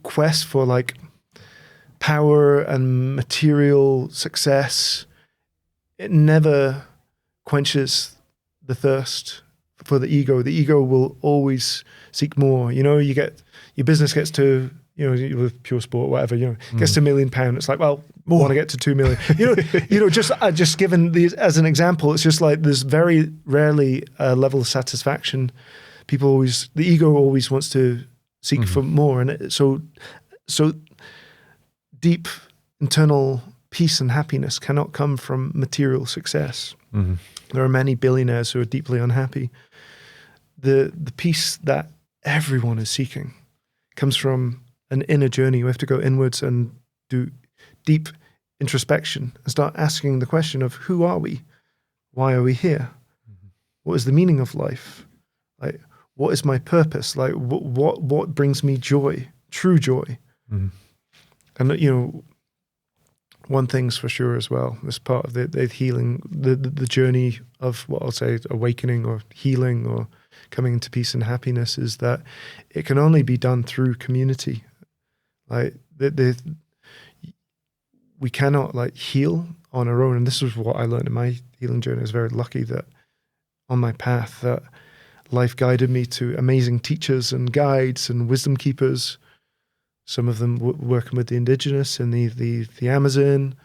quest for like power and material success, it never quenches the thirst for the ego. The ego will always seek more. You know, your business gets to, with pure sport, whatever, gets to £1 million. It's like, well, I want to get to 2 million. Just given these as an example, it's just like there's very rarely a level of satisfaction. The ego always wants to seek for more. And so deep internal peace and happiness cannot come from material success. There are many billionaires who are deeply unhappy. The peace that everyone is seeking comes from an inner journey. We have to go inwards and do deep introspection and start asking the question of who are we? Why are we here? What is the meaning of life? Like, what is my purpose? Like, what brings me joy, true joy? And, one thing's for sure as well, as part of the healing, the journey of what I'll say awakening or healing or coming into peace and happiness, is that it can only be done through community. Like we cannot like heal on our own. And this was what I learned in my healing journey. I was very lucky that on my path that life guided me to amazing teachers and guides and wisdom keepers. Some of them working with the indigenous in the Amazon,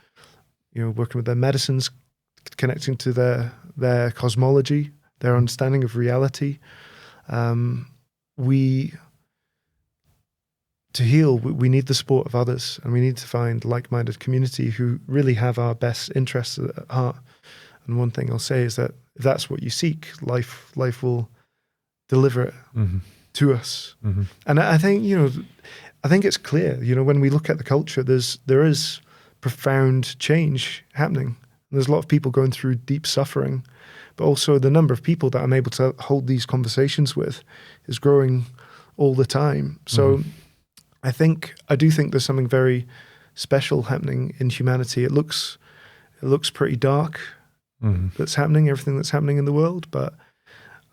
working with their medicines, connecting to their cosmology, their understanding of reality. To heal, we need the support of others, and we need to find like-minded community who really have our best interests at heart. And one thing I'll say is that if that's what you seek, life will deliver it to us. And I think, I think it's clear, when we look at the culture, there is profound change happening. There's a lot of people going through deep suffering, but also the number of people that I'm able to hold these conversations with is growing all the time. So I do think there's something very special happening in humanity. It looks pretty dark that's happening, everything that's happening in the world, but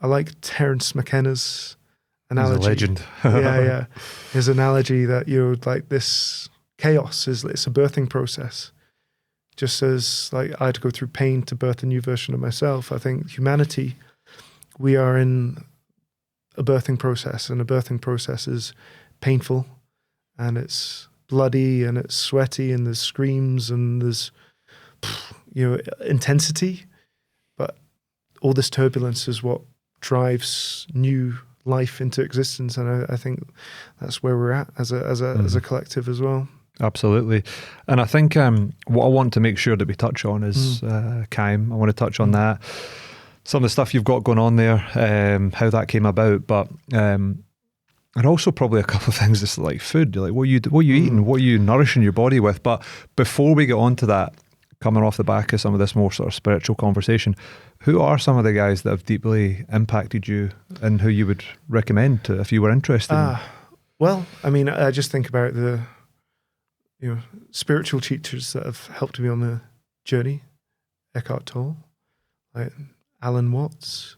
I like Terence McKenna's analogy. He's a legend. yeah. His analogy that like this chaos it's a birthing process. Just as like I had to go through pain to birth a new version of myself, I think humanity, we are in a birthing process, and a birthing process is painful, and it's bloody, and it's sweaty, and there's screams, and there's intensity, but all this turbulence is what drives new life into existence, and I think that's where we're at as a collective as well. Absolutely. And I think what I want to make sure that we touch on is CAIM. I want to touch on that, some of the stuff you've got going on there, how that came about, but and also probably a couple of things just like food, like what you eating, what are you nourishing your body with. But before we get on to that, coming off the back of some of this more sort of spiritual conversation, who are some of the guys that have deeply impacted you and who you would recommend to if you were interested? Well, I mean, I just think about the spiritual teachers that have helped me on the journey. Eckhart Tolle, like Alan Watts,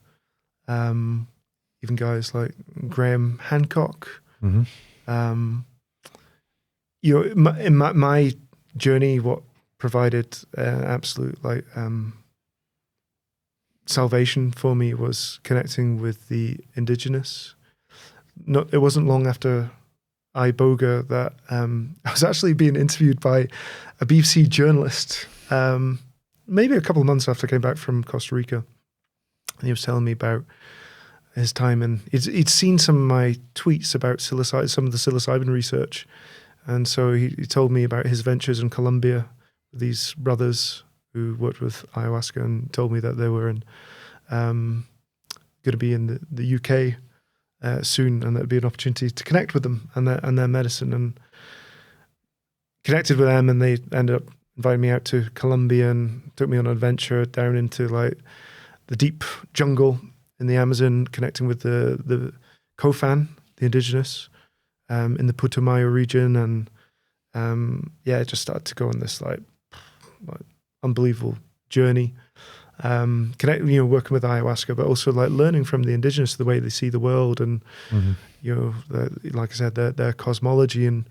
even guys like Graham Hancock. Mm-hmm. In my journey, what provided absolute salvation for me was connecting with the indigenous. It wasn't long after iboga that I was actually being interviewed by a BBC journalist, maybe a couple of months after I came back from Costa Rica, and he was telling me about his time, and he'd seen some of my tweets about some of the psilocybin research, and so he told me about his ventures in Colombia with these brothers who worked with ayahuasca, and told me that they were going to be in the UK soon, and there'd be an opportunity to connect with them and their medicine. And connected with them, and they ended up inviting me out to Colombia and took me on an adventure down into like the deep jungle in the Amazon, connecting with the Kofan, the indigenous, in the Putumayo region. And it just started to go on this like unbelievable journey. Working with ayahuasca, but also like learning from the indigenous, the way they see the world, and like I said, their cosmology. And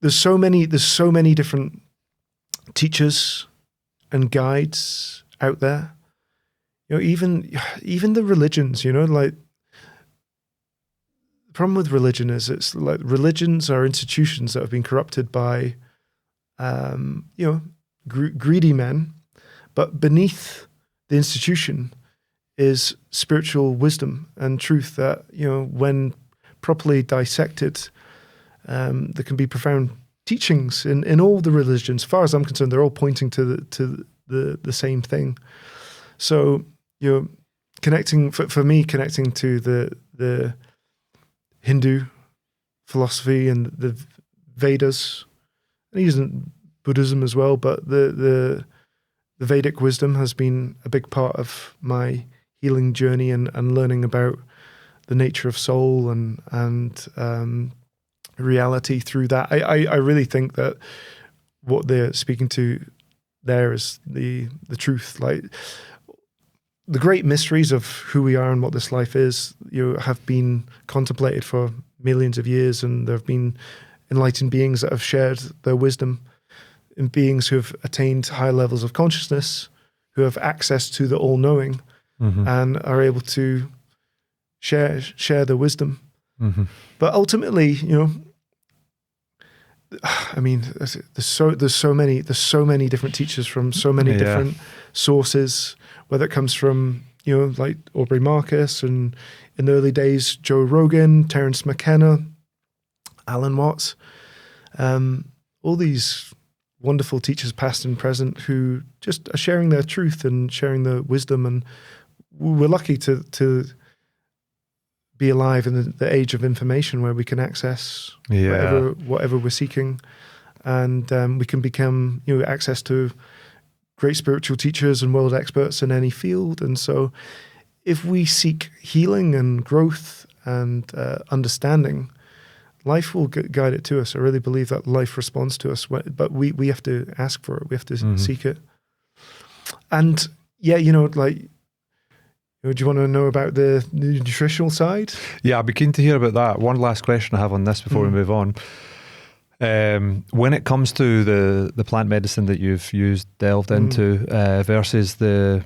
there's so many different teachers and guides out there. Even the religions. Like the problem with religion is it's like religions are institutions that have been corrupted by, greedy men. But beneath the institution is spiritual wisdom and truth that, when properly dissected, there can be profound teachings in all the religions. As far as I'm concerned, they're all pointing to the same thing. So, connecting for me, connecting to the Hindu philosophy and the Vedas, and using Buddhism as well, but the Vedic wisdom has been a big part of my healing journey and learning about the nature of soul and reality through that. I really think that what they're speaking to there is the truth. Like the great mysteries of who we are and what this life is, have been contemplated for millions of years, and there have been enlightened beings that have shared their wisdom, in beings who have attained high levels of consciousness, who have access to the all-knowing, and are able to share their wisdom. But ultimately, I mean, there's so many different teachers from so many different sources, whether it comes from, like Aubrey Marcus, and in the early days, Joe Rogan, Terence McKenna, Alan Watts, all these wonderful teachers, past and present, who just are sharing their truth and sharing their wisdom. And we're lucky to be alive in the age of information, where we can access whatever we're seeking, and we can become access to great spiritual teachers and world experts in any field. And so if we seek healing and growth and understanding, life will guide it to us. I really believe that life responds to us, but we have to ask for it. We have to seek it. And do you want to know about the nutritional side? Yeah, I'd be keen to hear about that. One last question I have on this before we move on. When it comes to the plant medicine that you've delved into versus the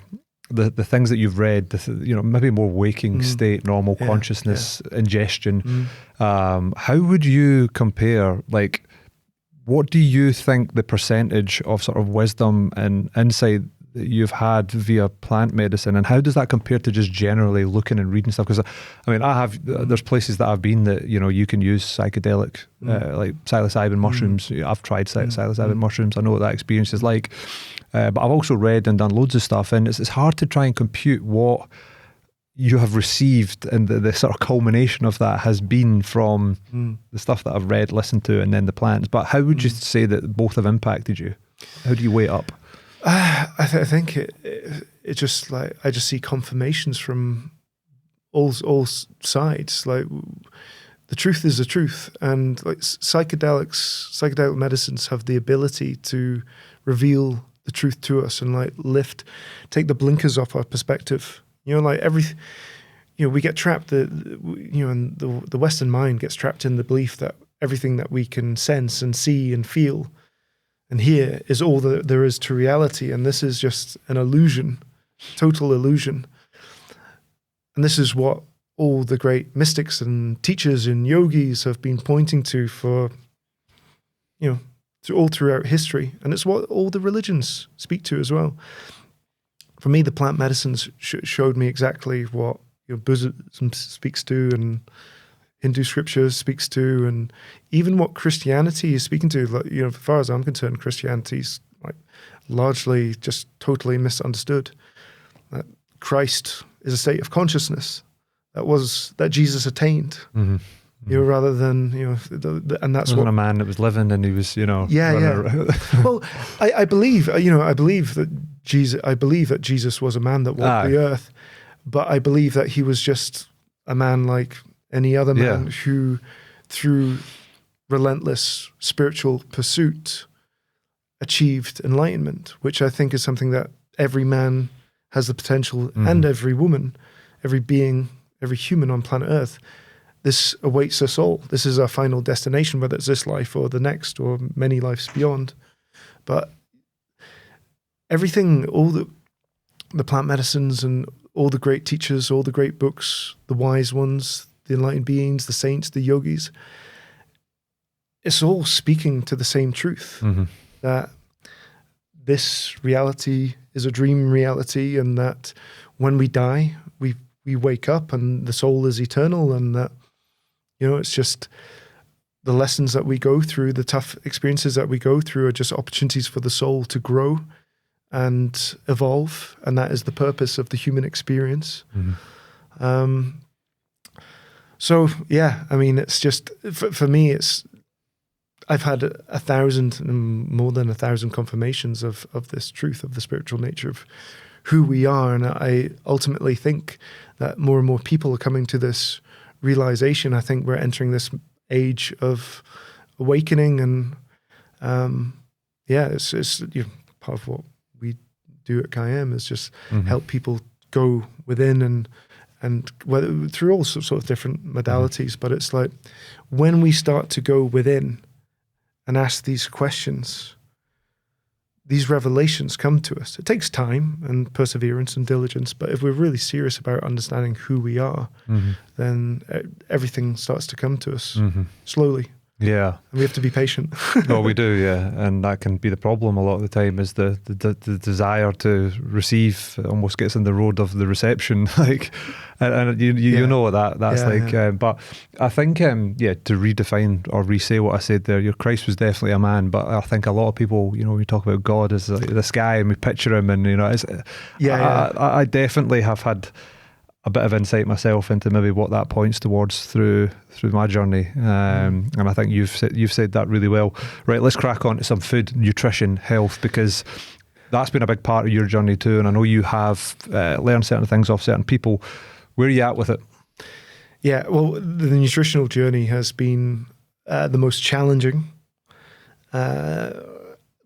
things that you've read, maybe more waking state, normal consciousness, ingestion, how would you compare, like, what do you think the percentage of sort of wisdom and insight that you've had via plant medicine, and how does that compare to just generally looking and reading stuff? Because I mean, there's places that I've been that you can use psychedelic like psilocybin mushrooms. I've tried psilocybin mushrooms. I know what that experience is like, but I've also read and done loads of stuff, and it's hard to try and compute what you have received, and the sort of culmination of that has been from the stuff that I've read, listened to, and then the plants. But how would you say that both have impacted you? How do you weigh it up? I think it just, like, I just see confirmations from all sides. Like, the truth is the truth, and like psychedelic medicines have the ability to reveal the truth to us and like take the blinkers off our perspective. Like we get trapped. And the Western mind gets trapped in the belief that everything that we can sense and see and feel and hear is all that there is to reality, and this is just an illusion, total illusion. And this is what all the great mystics and teachers and yogis have been pointing to for, all throughout history, and it's what all the religions speak to as well. For me, the plant medicines showed me exactly what Buddhism speaks to, and Hindu scripture speaks to, and even what Christianity is speaking to. Like, as far as I'm concerned, Christianity's like largely just totally misunderstood. That Christ is a state of consciousness that Jesus attained. you know, rather than, you know, and that's what a man that was living and he was, you know, Well, I believe, you know, I believe that Jesus was a man that walked the earth, but I believe that he was just a man like any other man who, through relentless spiritual pursuit, achieved enlightenment, which I think is something that every man has the potential, and every woman, every being, every human on planet Earth. This awaits us all. This is our final destination, whether it's this life or the next or many lives beyond. But everything, all the plant medicines and all the great teachers, all the great books, the wise ones, the enlightened beings, the saints, the yogis, it's all speaking to the same truth, that this reality is a dream reality, and that when we die, we wake up and the soul is eternal, and that, you know, it's just the lessons that we go through, the tough experiences that we go through are just opportunities for the soul to grow and evolve. And that is the purpose of the human experience. So, yeah, I mean, it's just, for me, I've had more than 1,000 confirmations of this truth, of the spiritual nature of who we are. And I ultimately think that more and more people are coming to this realization. I think we're entering this age of awakening, and it's you know, part of what we do at CAIM is just help people go within and whether through all sorts of different modalities. But it's like when we start to go within and ask these questions, these revelations come to us. It takes time and perseverance and diligence, but if we're really serious about understanding who we are, then everything starts to come to us slowly. Yeah. And we have to be patient. Well, we do, yeah. And that can be the problem a lot of the time, is the desire to receive almost gets in the road of the reception. Like, and you know what that's like. Yeah. But I think, to redefine or re-say what I said there, your Christ was definitely a man, but I think a lot of people, you know, we talk about God as like the sky and we picture him, and, you know, I definitely have had a bit of insight myself into maybe what that points towards through my journey, and I think you've said that really well. Right, let's crack on to some food, nutrition, health, because that's been a big part of your journey too, and I know you have learned certain things off certain people. Where are you at with it? Yeah, well, the nutritional journey has been the most challenging, but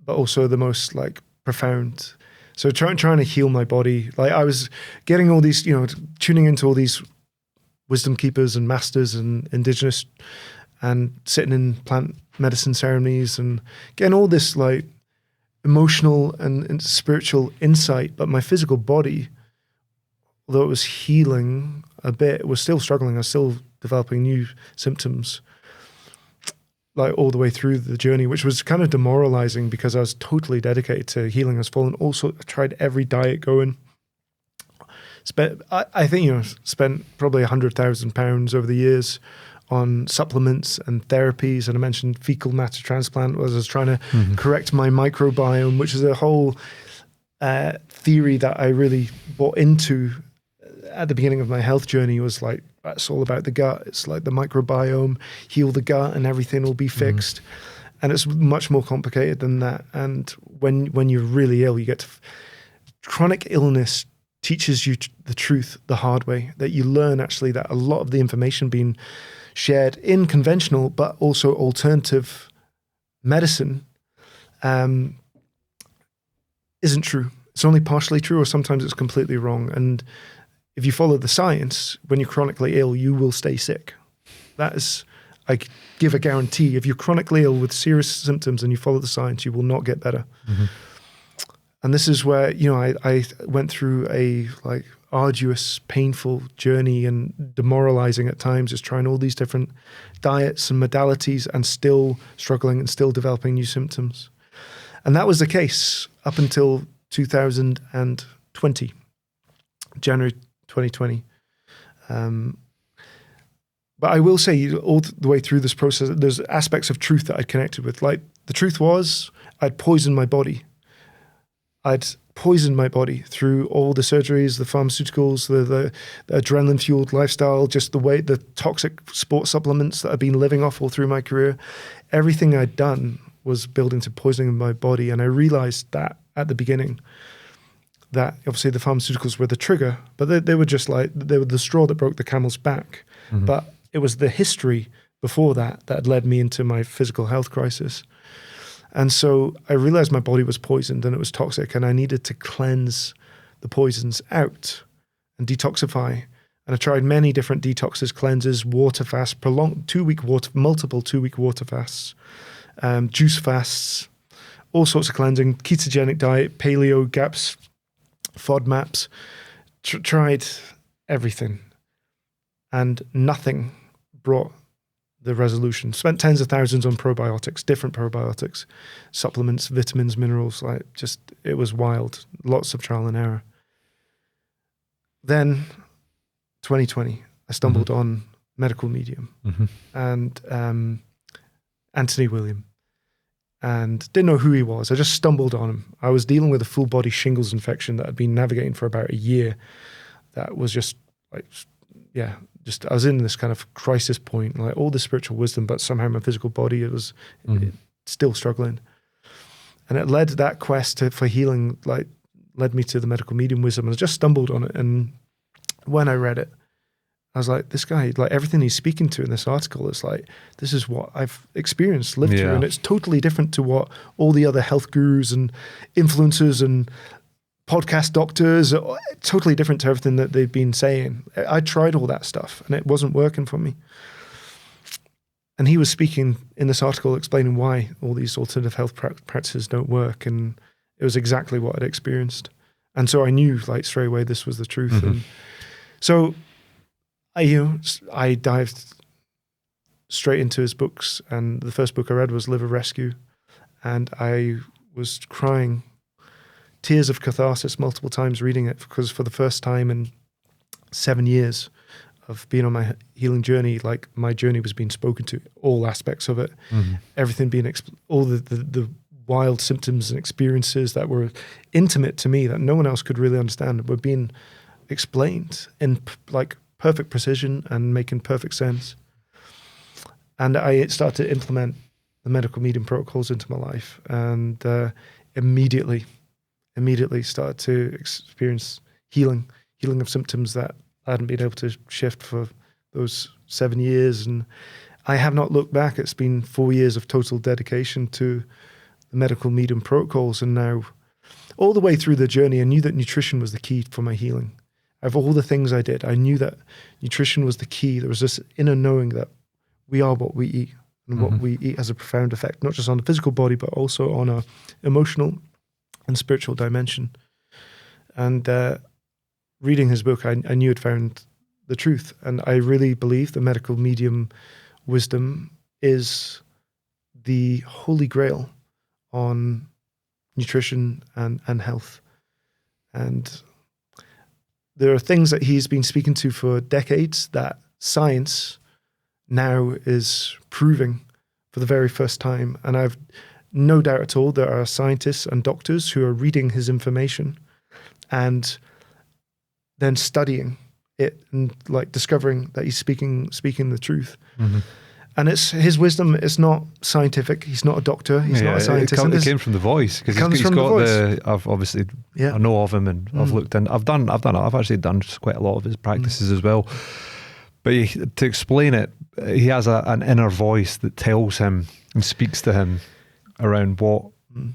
also the most like profound. So trying to heal my body, like I was getting all these, you know, tuning into all these wisdom keepers and masters and indigenous, and sitting in plant medicine ceremonies and getting all this like emotional and spiritual insight. But my physical body, although it was healing a bit, was still struggling. I was still developing new symptoms, like all the way through the journey, which was kind of demoralizing because I was totally dedicated to healing. I was fallen. Also, I tried every diet going. I think, you know, spent probably £100,000 over the years on supplements and therapies. And I mentioned fecal matter transplant, was I was trying to correct my microbiome, which is a whole theory that I really bought into at the beginning of my health journey. Was like, it's all about the gut. It's like the microbiome, heal the gut and everything will be fixed. And it's much more complicated than that. And when you're really ill, you get chronic illness teaches you the truth the hard way, that you learn actually that a lot of the information being shared in conventional but also alternative medicine isn't true. It's only partially true, or sometimes it's completely wrong. And if you follow the science, when you're chronically ill, you will stay sick. That is, I give a guarantee. If you're chronically ill with serious symptoms and you follow the science, you will not get better. And this is where, you know, I went through a like arduous, painful journey and demoralizing at times, just trying all these different diets and modalities and still struggling and still developing new symptoms. And that was the case up until 2020, January 2020. But I will say all the way through this process, there's aspects of truth that I connected with. Like the truth was I'd poisoned my body. I'd poisoned my body through all the surgeries, the pharmaceuticals, the adrenaline-fueled lifestyle, just the toxic sports supplements that I've been living off all through my career. Everything I'd done was building to poisoning my body. And I realized that at the beginning, that obviously the pharmaceuticals were the trigger, but they were just like, they were the straw that broke the camel's back. Mm-hmm. But it was the history before that had led me into my physical health crisis. And so I realized my body was poisoned and it was toxic, and I needed to cleanse the poisons out and detoxify. And I tried many different detoxes, cleanses, water fasts, prolonged multiple 2-week water fasts, juice fasts, all sorts of cleansing, ketogenic diet, paleo, GAPS, FODMAPs, tried everything. And nothing brought the resolution. Spent tens of thousands on probiotics, different probiotics, supplements, vitamins, minerals, it was wild. Lots of trial and error. Then 2020, I stumbled on Medical Medium and Anthony William, and didn't know who he was. I just stumbled on him. I was dealing with a full body shingles infection that I'd been navigating for about a year. That was just I was in this kind of crisis point, like all the spiritual wisdom, but somehow my physical body, it was still struggling. And it led that quest for healing, led me to the Medical Medium wisdom. And I just stumbled on it. And when I read it, I was like, this guy, everything he's speaking to in this article, it's like, this is what I've experienced, lived through. And it's totally different to what all the other health gurus and influencers and podcast doctors, totally different to everything that they've been saying. I tried all that stuff and it wasn't working for me. And he was speaking in this article explaining why all these alternative health practices don't work. And it was exactly what I'd experienced. And so I knew straight away this was the truth. And so I dived straight into his books. And the first book I read was Liver Rescue. And I was crying tears of catharsis multiple times reading it, because for the first time in 7 years of being on my healing journey, my journey was being spoken to, all aspects of it, everything being, all the wild symptoms and experiences that were intimate to me that no one else could really understand were being explained in perfect precision and making perfect sense. And I started to implement the Medical Medium protocols into my life, and immediately started to experience healing of symptoms that I hadn't been able to shift for those 7 years. And I have not looked back. It's been 4 years of total dedication to the Medical Medium protocols. And now all the way through the journey, I knew that nutrition was the key for my healing. Of all the things I did, I knew that nutrition was the key. There was this inner knowing that we are what we eat, and what we eat has a profound effect, not just on the physical body, but also on our emotional and spiritual dimension. And reading his book, I knew I'd found the truth. And I really believe the Medical Medium wisdom is the holy grail on nutrition and health. And there are things that he's been speaking to for decades that science now is proving for the very first time. And I've no doubt at all there are scientists and doctors who are reading his information and then studying it and discovering that he's speaking the truth. And it's his wisdom. It's not scientific. He's not a doctor. He's not a scientist. It came from the voice, because he's got I've obviously I know of him, and I've looked in. I've actually done quite a lot of his practices as well. But to explain it, he has an inner voice that tells him and speaks to him around what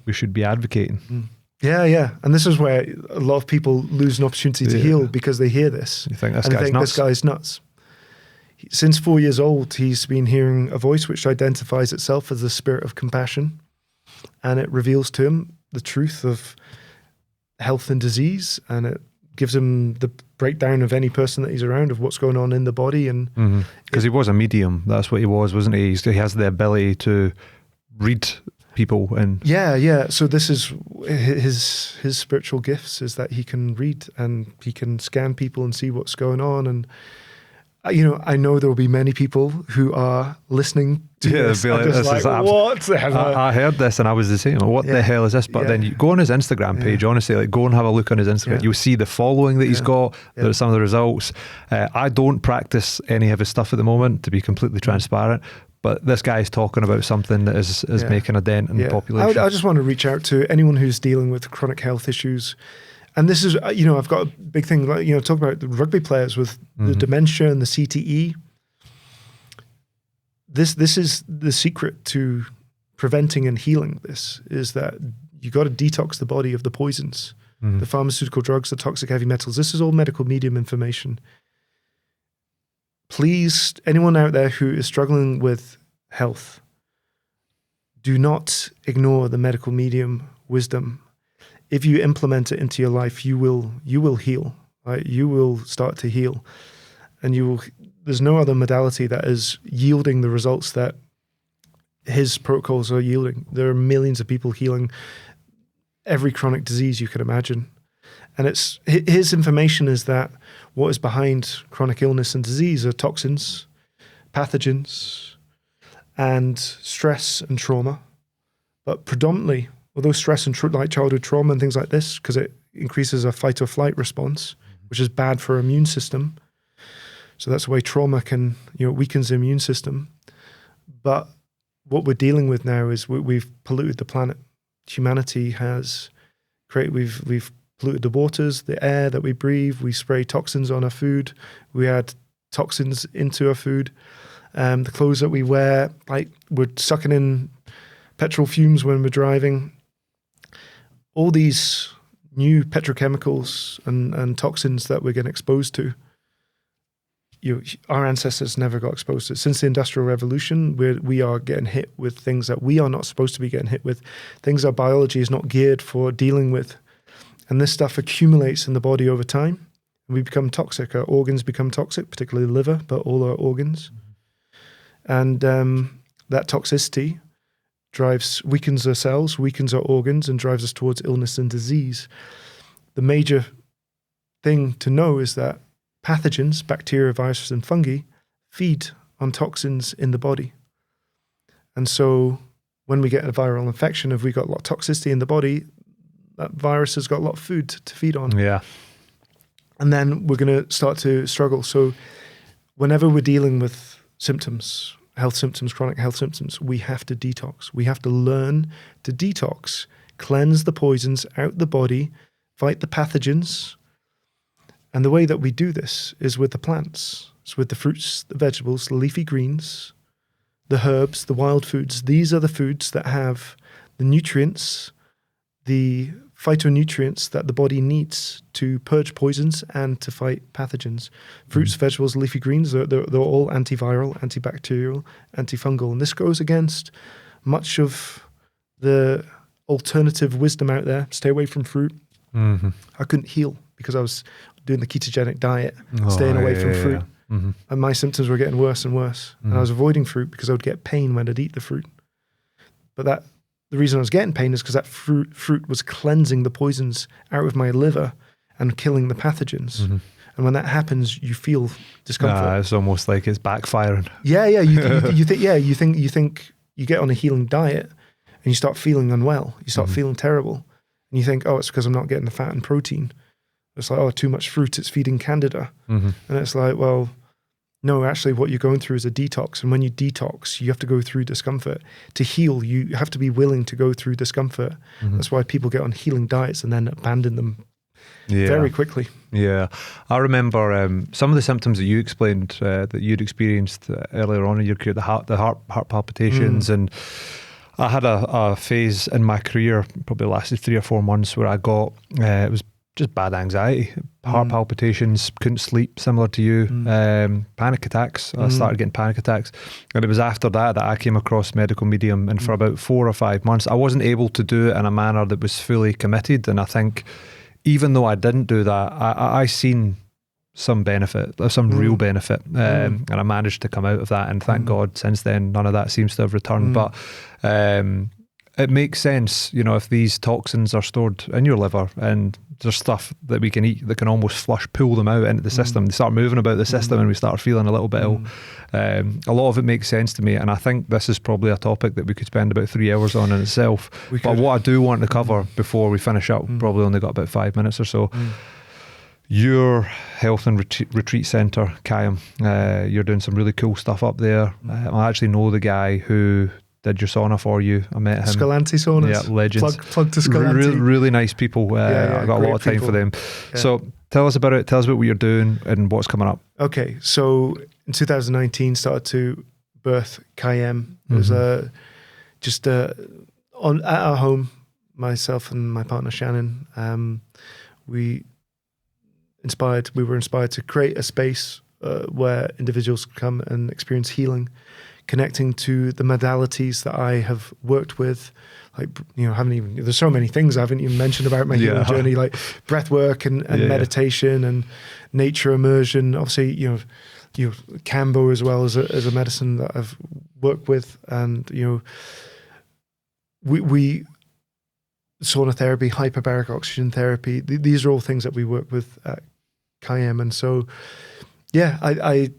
we should be advocating. Yeah. And this is where a lot of people lose an opportunity to heal, because they hear this. You think this guy's nuts. Since 4 years old, he's been hearing a voice which identifies itself as the spirit of compassion, and it reveals to him the truth of health and disease, and it gives him the breakdown of any person that he's around of what's going on in the body. And because he was a medium, that's what he was, wasn't he? He has the ability to read people. And so this is his spiritual gifts, is that he can read and he can scan people and see what's going on. And I know there will be many people who are listening to this. Like, this is what the hell? I heard this and I was the same. What the hell is this? But then you go on his Instagram page, honestly, like go and have a look on his Instagram. You'll see the following that he's got, some of the results. I don't practice any of his stuff at the moment, to be completely transparent. But this guy's talking about something that is making a dent in the population. I just want to reach out to anyone who's dealing with chronic health issues. And this is, I've got a big thing, like, talk about the rugby players with the dementia and the CTE. This is the secret to preventing and healing this, is that you got to detox the body of the poisons, the pharmaceutical drugs, the toxic heavy metals. This is all medical medium information. Please, anyone out there who is struggling with health, do not ignore the medical medium wisdom. If you implement it into your life, you will heal. Right? You will start to heal, and there's no other modality that is yielding the results that his protocols are yielding. There are millions of people healing every chronic disease you can imagine. And his information is that what is behind chronic illness and disease are toxins, pathogens, and stress and trauma. But predominantly, although stress and like childhood trauma and things like this, because it increases a fight or flight response, which is bad for our immune system. So that's the way trauma can, weakens the immune system. But what we're dealing with now is we've polluted the planet. Humanity has we've polluted the waters, the air that we breathe. We spray toxins on our food. We add toxins into our food. The clothes that we wear, like we're sucking in petrol fumes when we're driving. All these new petrochemicals and toxins that we're getting exposed to, our ancestors never got exposed to. Since the Industrial Revolution, we are getting hit with things that we are not supposed to be getting hit with, things our biology is not geared for dealing with. And this stuff accumulates in the body over time. We become toxic. Our organs become toxic, particularly the liver, but all our organs. And that toxicity weakens our cells, weakens our organs, and drives us towards illness and disease. The major thing to know is that pathogens, bacteria, viruses, and fungi feed on toxins in the body. And so when we get a viral infection, if we got a lot of toxicity in the body, that virus has got a lot of food to feed on. Yeah. And then we're going to start to struggle. So whenever we're dealing with symptoms, health symptoms, chronic health symptoms, we have to detox. We have to learn to detox, cleanse the poisons out the body, fight the pathogens. And the way that we do this is with the plants. It's with the fruits, the vegetables, the leafy greens, the herbs, the wild foods. These are the foods that have the nutrients, the phytonutrients that the body needs to purge poisons and to fight pathogens. Fruits, vegetables, leafy greens, they're all antiviral, antibacterial, antifungal. And this goes against much of the alternative wisdom out there. Stay away from fruit. Mm-hmm. I couldn't heal because I was doing the ketogenic diet, staying away from fruit. Yeah. Mm-hmm. And my symptoms were getting worse and worse. Mm-hmm. And I was avoiding fruit because I would get pain when I'd eat the fruit. But the reason I was getting pain is because that fruit was cleansing the poisons out of my liver and killing the pathogens. Mm-hmm. And when that happens, you feel discomfort. It's almost like it's backfiring. Yeah. You think you get on a healing diet and you start feeling unwell. You start feeling terrible. And you think, it's because I'm not getting the fat and protein. It's like, too much fruit, it's feeding candida. Mm-hmm. And it's like, well, no, actually what you're going through is a detox. And when you detox, you have to go through discomfort. To heal, you have to be willing to go through discomfort. Mm-hmm. That's why people get on healing diets and then abandon them very quickly. Yeah. I remember some of the symptoms that you explained that you'd experienced earlier on in your career, the heart palpitations. And I had a phase in my career, probably lasted 3 or 4 months, where I got, it was just bad anxiety, heart palpitations, couldn't sleep, similar to you, panic attacks. I started getting panic attacks. And it was after that I came across medical medium, and for about 4 or 5 months, I wasn't able to do it in a manner that was fully committed. And I think even though I didn't do that, I seen some benefit, some real benefit. And I managed to come out of that. And thank God since then, none of that seems to have returned. But it makes sense, you know, if these toxins are stored in your liver and there's stuff that we can eat that can almost pull them out into the system. They start moving about the system and we start feeling a little bit ill. A lot of it makes sense to me, and I think this is probably a topic that we could spend about 3 hours on in itself. But what I do want to cover before we finish up, probably only got about 5 minutes or so, your health and retreat centre, CAIM, you're doing some really cool stuff up there. I actually know the guy who did your sauna for you. I met him. Scalanti saunas. Yeah, legends. Plug to Scalanti. Really nice people. I got a lot of time for them. Yeah. So tell us about it. Tell us about what you're doing and what's coming up. Okay, so in 2019, started to birth CAIM. It was at our home, myself and my partner Shannon. We were inspired to create a space where individuals come and experience healing, connecting to the modalities that I have worked with. Like, you know, there's so many things I haven't even mentioned about my healing journey, like breath work and meditation and nature immersion. Obviously, you know, Cambo as well as a medicine that I've worked with. And, you know, we sauna therapy, hyperbaric oxygen therapy, these are all things that we work with at CAIM. And so, yeah, I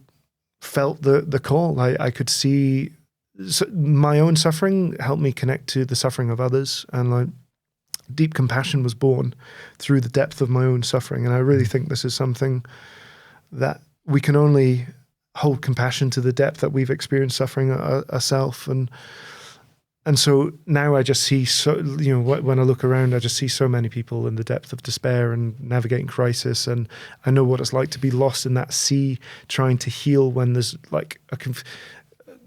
felt the call. I could see my own suffering helped me connect to the suffering of others, and like deep compassion was born through the depth of my own suffering. And I really think this is something that we can only hold compassion to the depth that we've experienced suffering ourselves. And so now I just see, when I look around, I just see so many people in the depth of despair and navigating crisis. And I know what it's like to be lost in that sea, trying to heal when there's like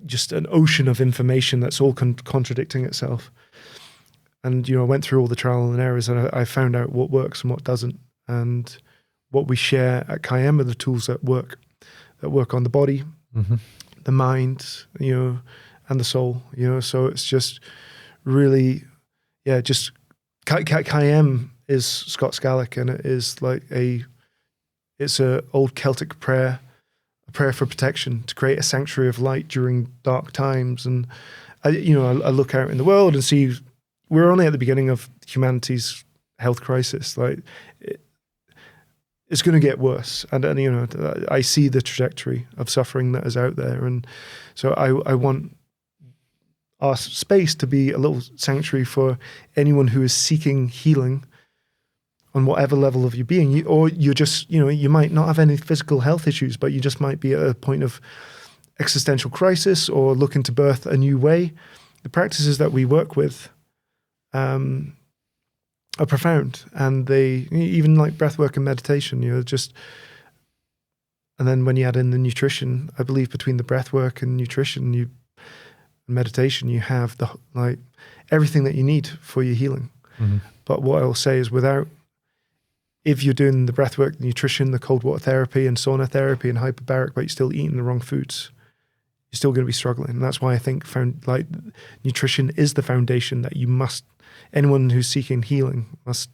just an ocean of information that's all contradicting itself. And, you know, I went through all the trial and errors, and I found out what works and what doesn't. And what we share at CAIM are the tools that work on the body, the mind, you know, and the soul, you know. So it's just really, just CAIM is Scots Gaelic, and it is like it's a old Celtic prayer, a prayer for protection, to create a sanctuary of light during dark times. And I look out in the world and see we're only at the beginning of humanity's health crisis. Like it's going to get worse, and you know, I see the trajectory of suffering that is out there, and so I want our space to be a little sanctuary for anyone who is seeking healing on whatever level of your being, or you're just, you know, you might not have any physical health issues, but you just might be at a point of existential crisis or looking to birth a new way. The practices that we work with are profound, and they even like breath work and meditation, you know, just, and then when you add in the nutrition, I believe between the breath work and nutrition, meditation, you have everything that you need for your healing. But what I will say is, if you're doing the breathwork, the nutrition, the cold water therapy and sauna therapy and hyperbaric, but you're still eating the wrong foods, you're still going to be struggling. And that's why I think nutrition is the foundation that anyone who's seeking healing must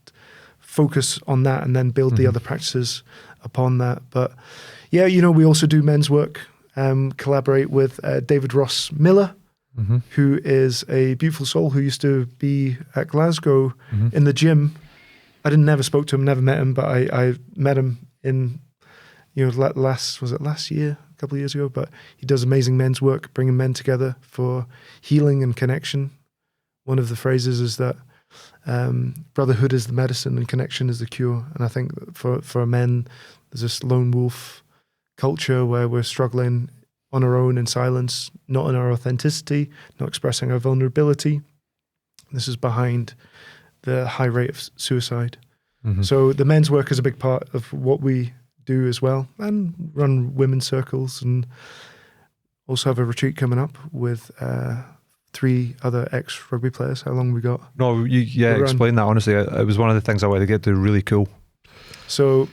focus on that, and then build the other practices upon that. But yeah, you know, we also do men's work, collaborate with David Ross Miller, who is a beautiful soul who used to be at Glasgow in the gym. I never spoke to him, never met him, but I met him in, you know, last year, a couple of years ago. But he does amazing men's work, bringing men together for healing and connection. One of the phrases is that brotherhood is the medicine and connection is the cure. And I think for men, there's this lone wolf culture where we're struggling on our own in silence, not in our authenticity, not expressing our vulnerability. This is behind the high rate of suicide. So the men's work is a big part of what we do as well, and run women's circles, and also have a retreat coming up with 3 other ex-rugby players. How long we got? No, explain that, honestly. It was one of the things I wanted to get to, really cool. So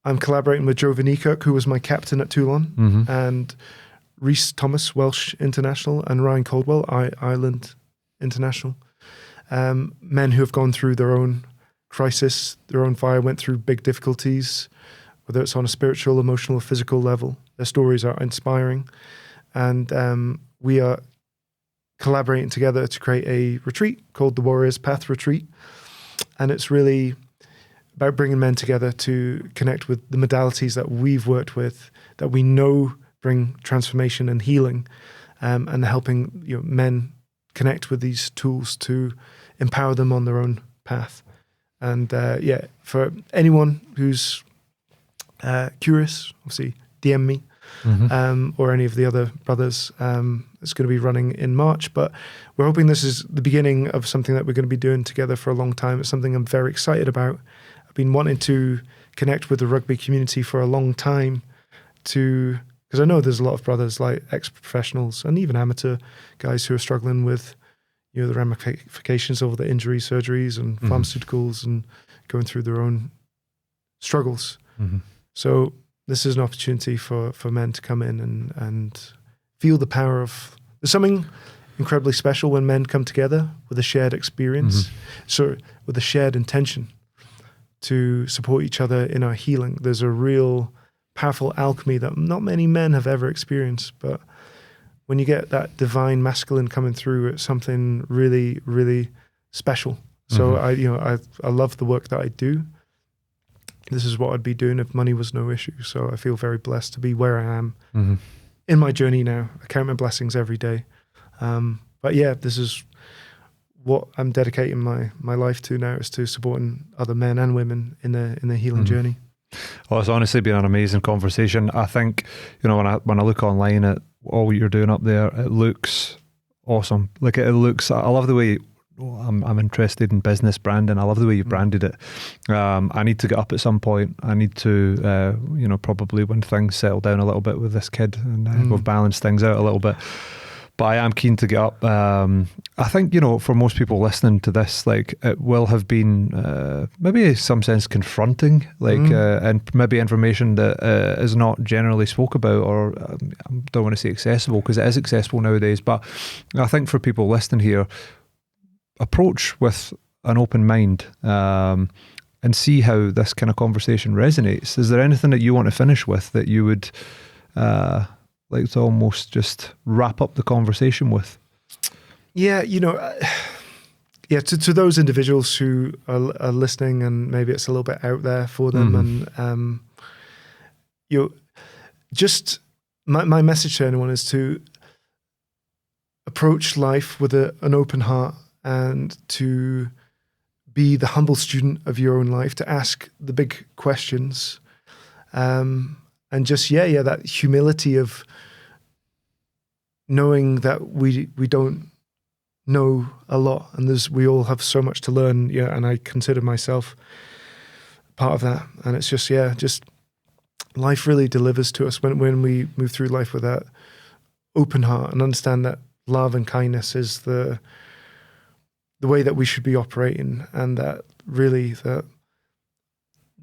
I'm collaborating with Joe Vanikirk, who was my captain at Toulon, and Rhys Thomas, Welsh international, and Ryan Caldwell, Ireland international. Men who have gone through their own crisis, their own fire, went through big difficulties, whether it's on a spiritual, emotional, or physical level. Their stories are inspiring. And we are collaborating together to create a retreat called the Warriors Path Retreat. And it's really about bringing men together to connect with the modalities that we've worked with, that we know bring transformation and healing, and helping men connect with these tools to empower them on their own path. And for anyone who's curious, obviously DM me, or any of the other brothers. It's going to be running in March, but we're hoping this is the beginning of something that we're going to be doing together for a long time. It's something I'm very excited about. I've been wanting to connect with the rugby community for a long time, because I know there's a lot of brothers, like ex-professionals and even amateur guys, who are struggling with the ramifications of the injuries, surgeries and pharmaceuticals, and going through their own struggles. So this is an opportunity for men to come in and feel the power of... There's something incredibly special when men come together with a shared experience, so with a shared intention to support each other in our healing. There's a real powerful alchemy that not many men have ever experienced, but when you get that divine masculine coming through, it's something really, really special. So I love the work that I do. This is what I'd be doing if money was no issue. So I feel very blessed to be where I am in my journey now. I count my blessings every day. But yeah, this is what I'm dedicating my life to now, is to supporting other men and women in their healing journey. Well, it's honestly been an amazing conversation. I think, when I look online at all you're doing up there, it looks awesome. Like it looks, I love the way I'm interested in business branding. I love the way you've branded it. I need to get up at some point. I need to, probably when things settle down a little bit with this kid and we've balanced things out a little bit. But I am keen to get up. I think, for most people listening to this, like it will have been maybe in some sense confronting, and maybe information that is not generally spoke about, or I don't want to say accessible, because it is accessible nowadays. But I think for people listening here, approach with an open mind and see how this kind of conversation resonates. Is there anything that you want to finish with that you would like to almost just wrap up the conversation with? Yeah, to those individuals who are listening, and maybe it's a little bit out there for them, and just my message to anyone is to approach life with an open heart, and to be the humble student of your own life, to ask the big questions, and just that humility of knowing that we don't know a lot, and we all have so much to learn. And I consider myself part of that. And it's just life really delivers to us when we move through life with that open heart and understand that love and kindness is the way that we should be operating, and that really the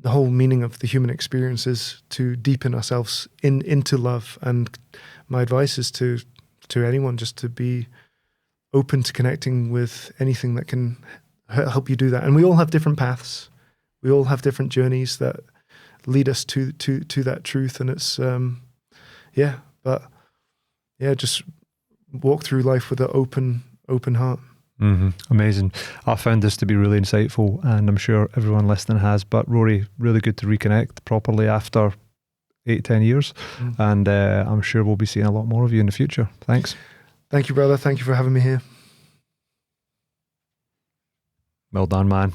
whole meaning of the human experience is to deepen ourselves into love. And my advice is to anyone just to be open to connecting with anything that can help you do that. And we all have different paths. We all have different journeys that lead us to that truth. And it's, just walk through life with an open heart. Amazing. I found this to be really insightful, and I'm sure everyone listening has. But Rory, really good to reconnect properly after 8-10 years, and I'm sure we'll be seeing a lot more of you in the future. Thanks. Thank you, brother. Thank you for having me here. Well done, man.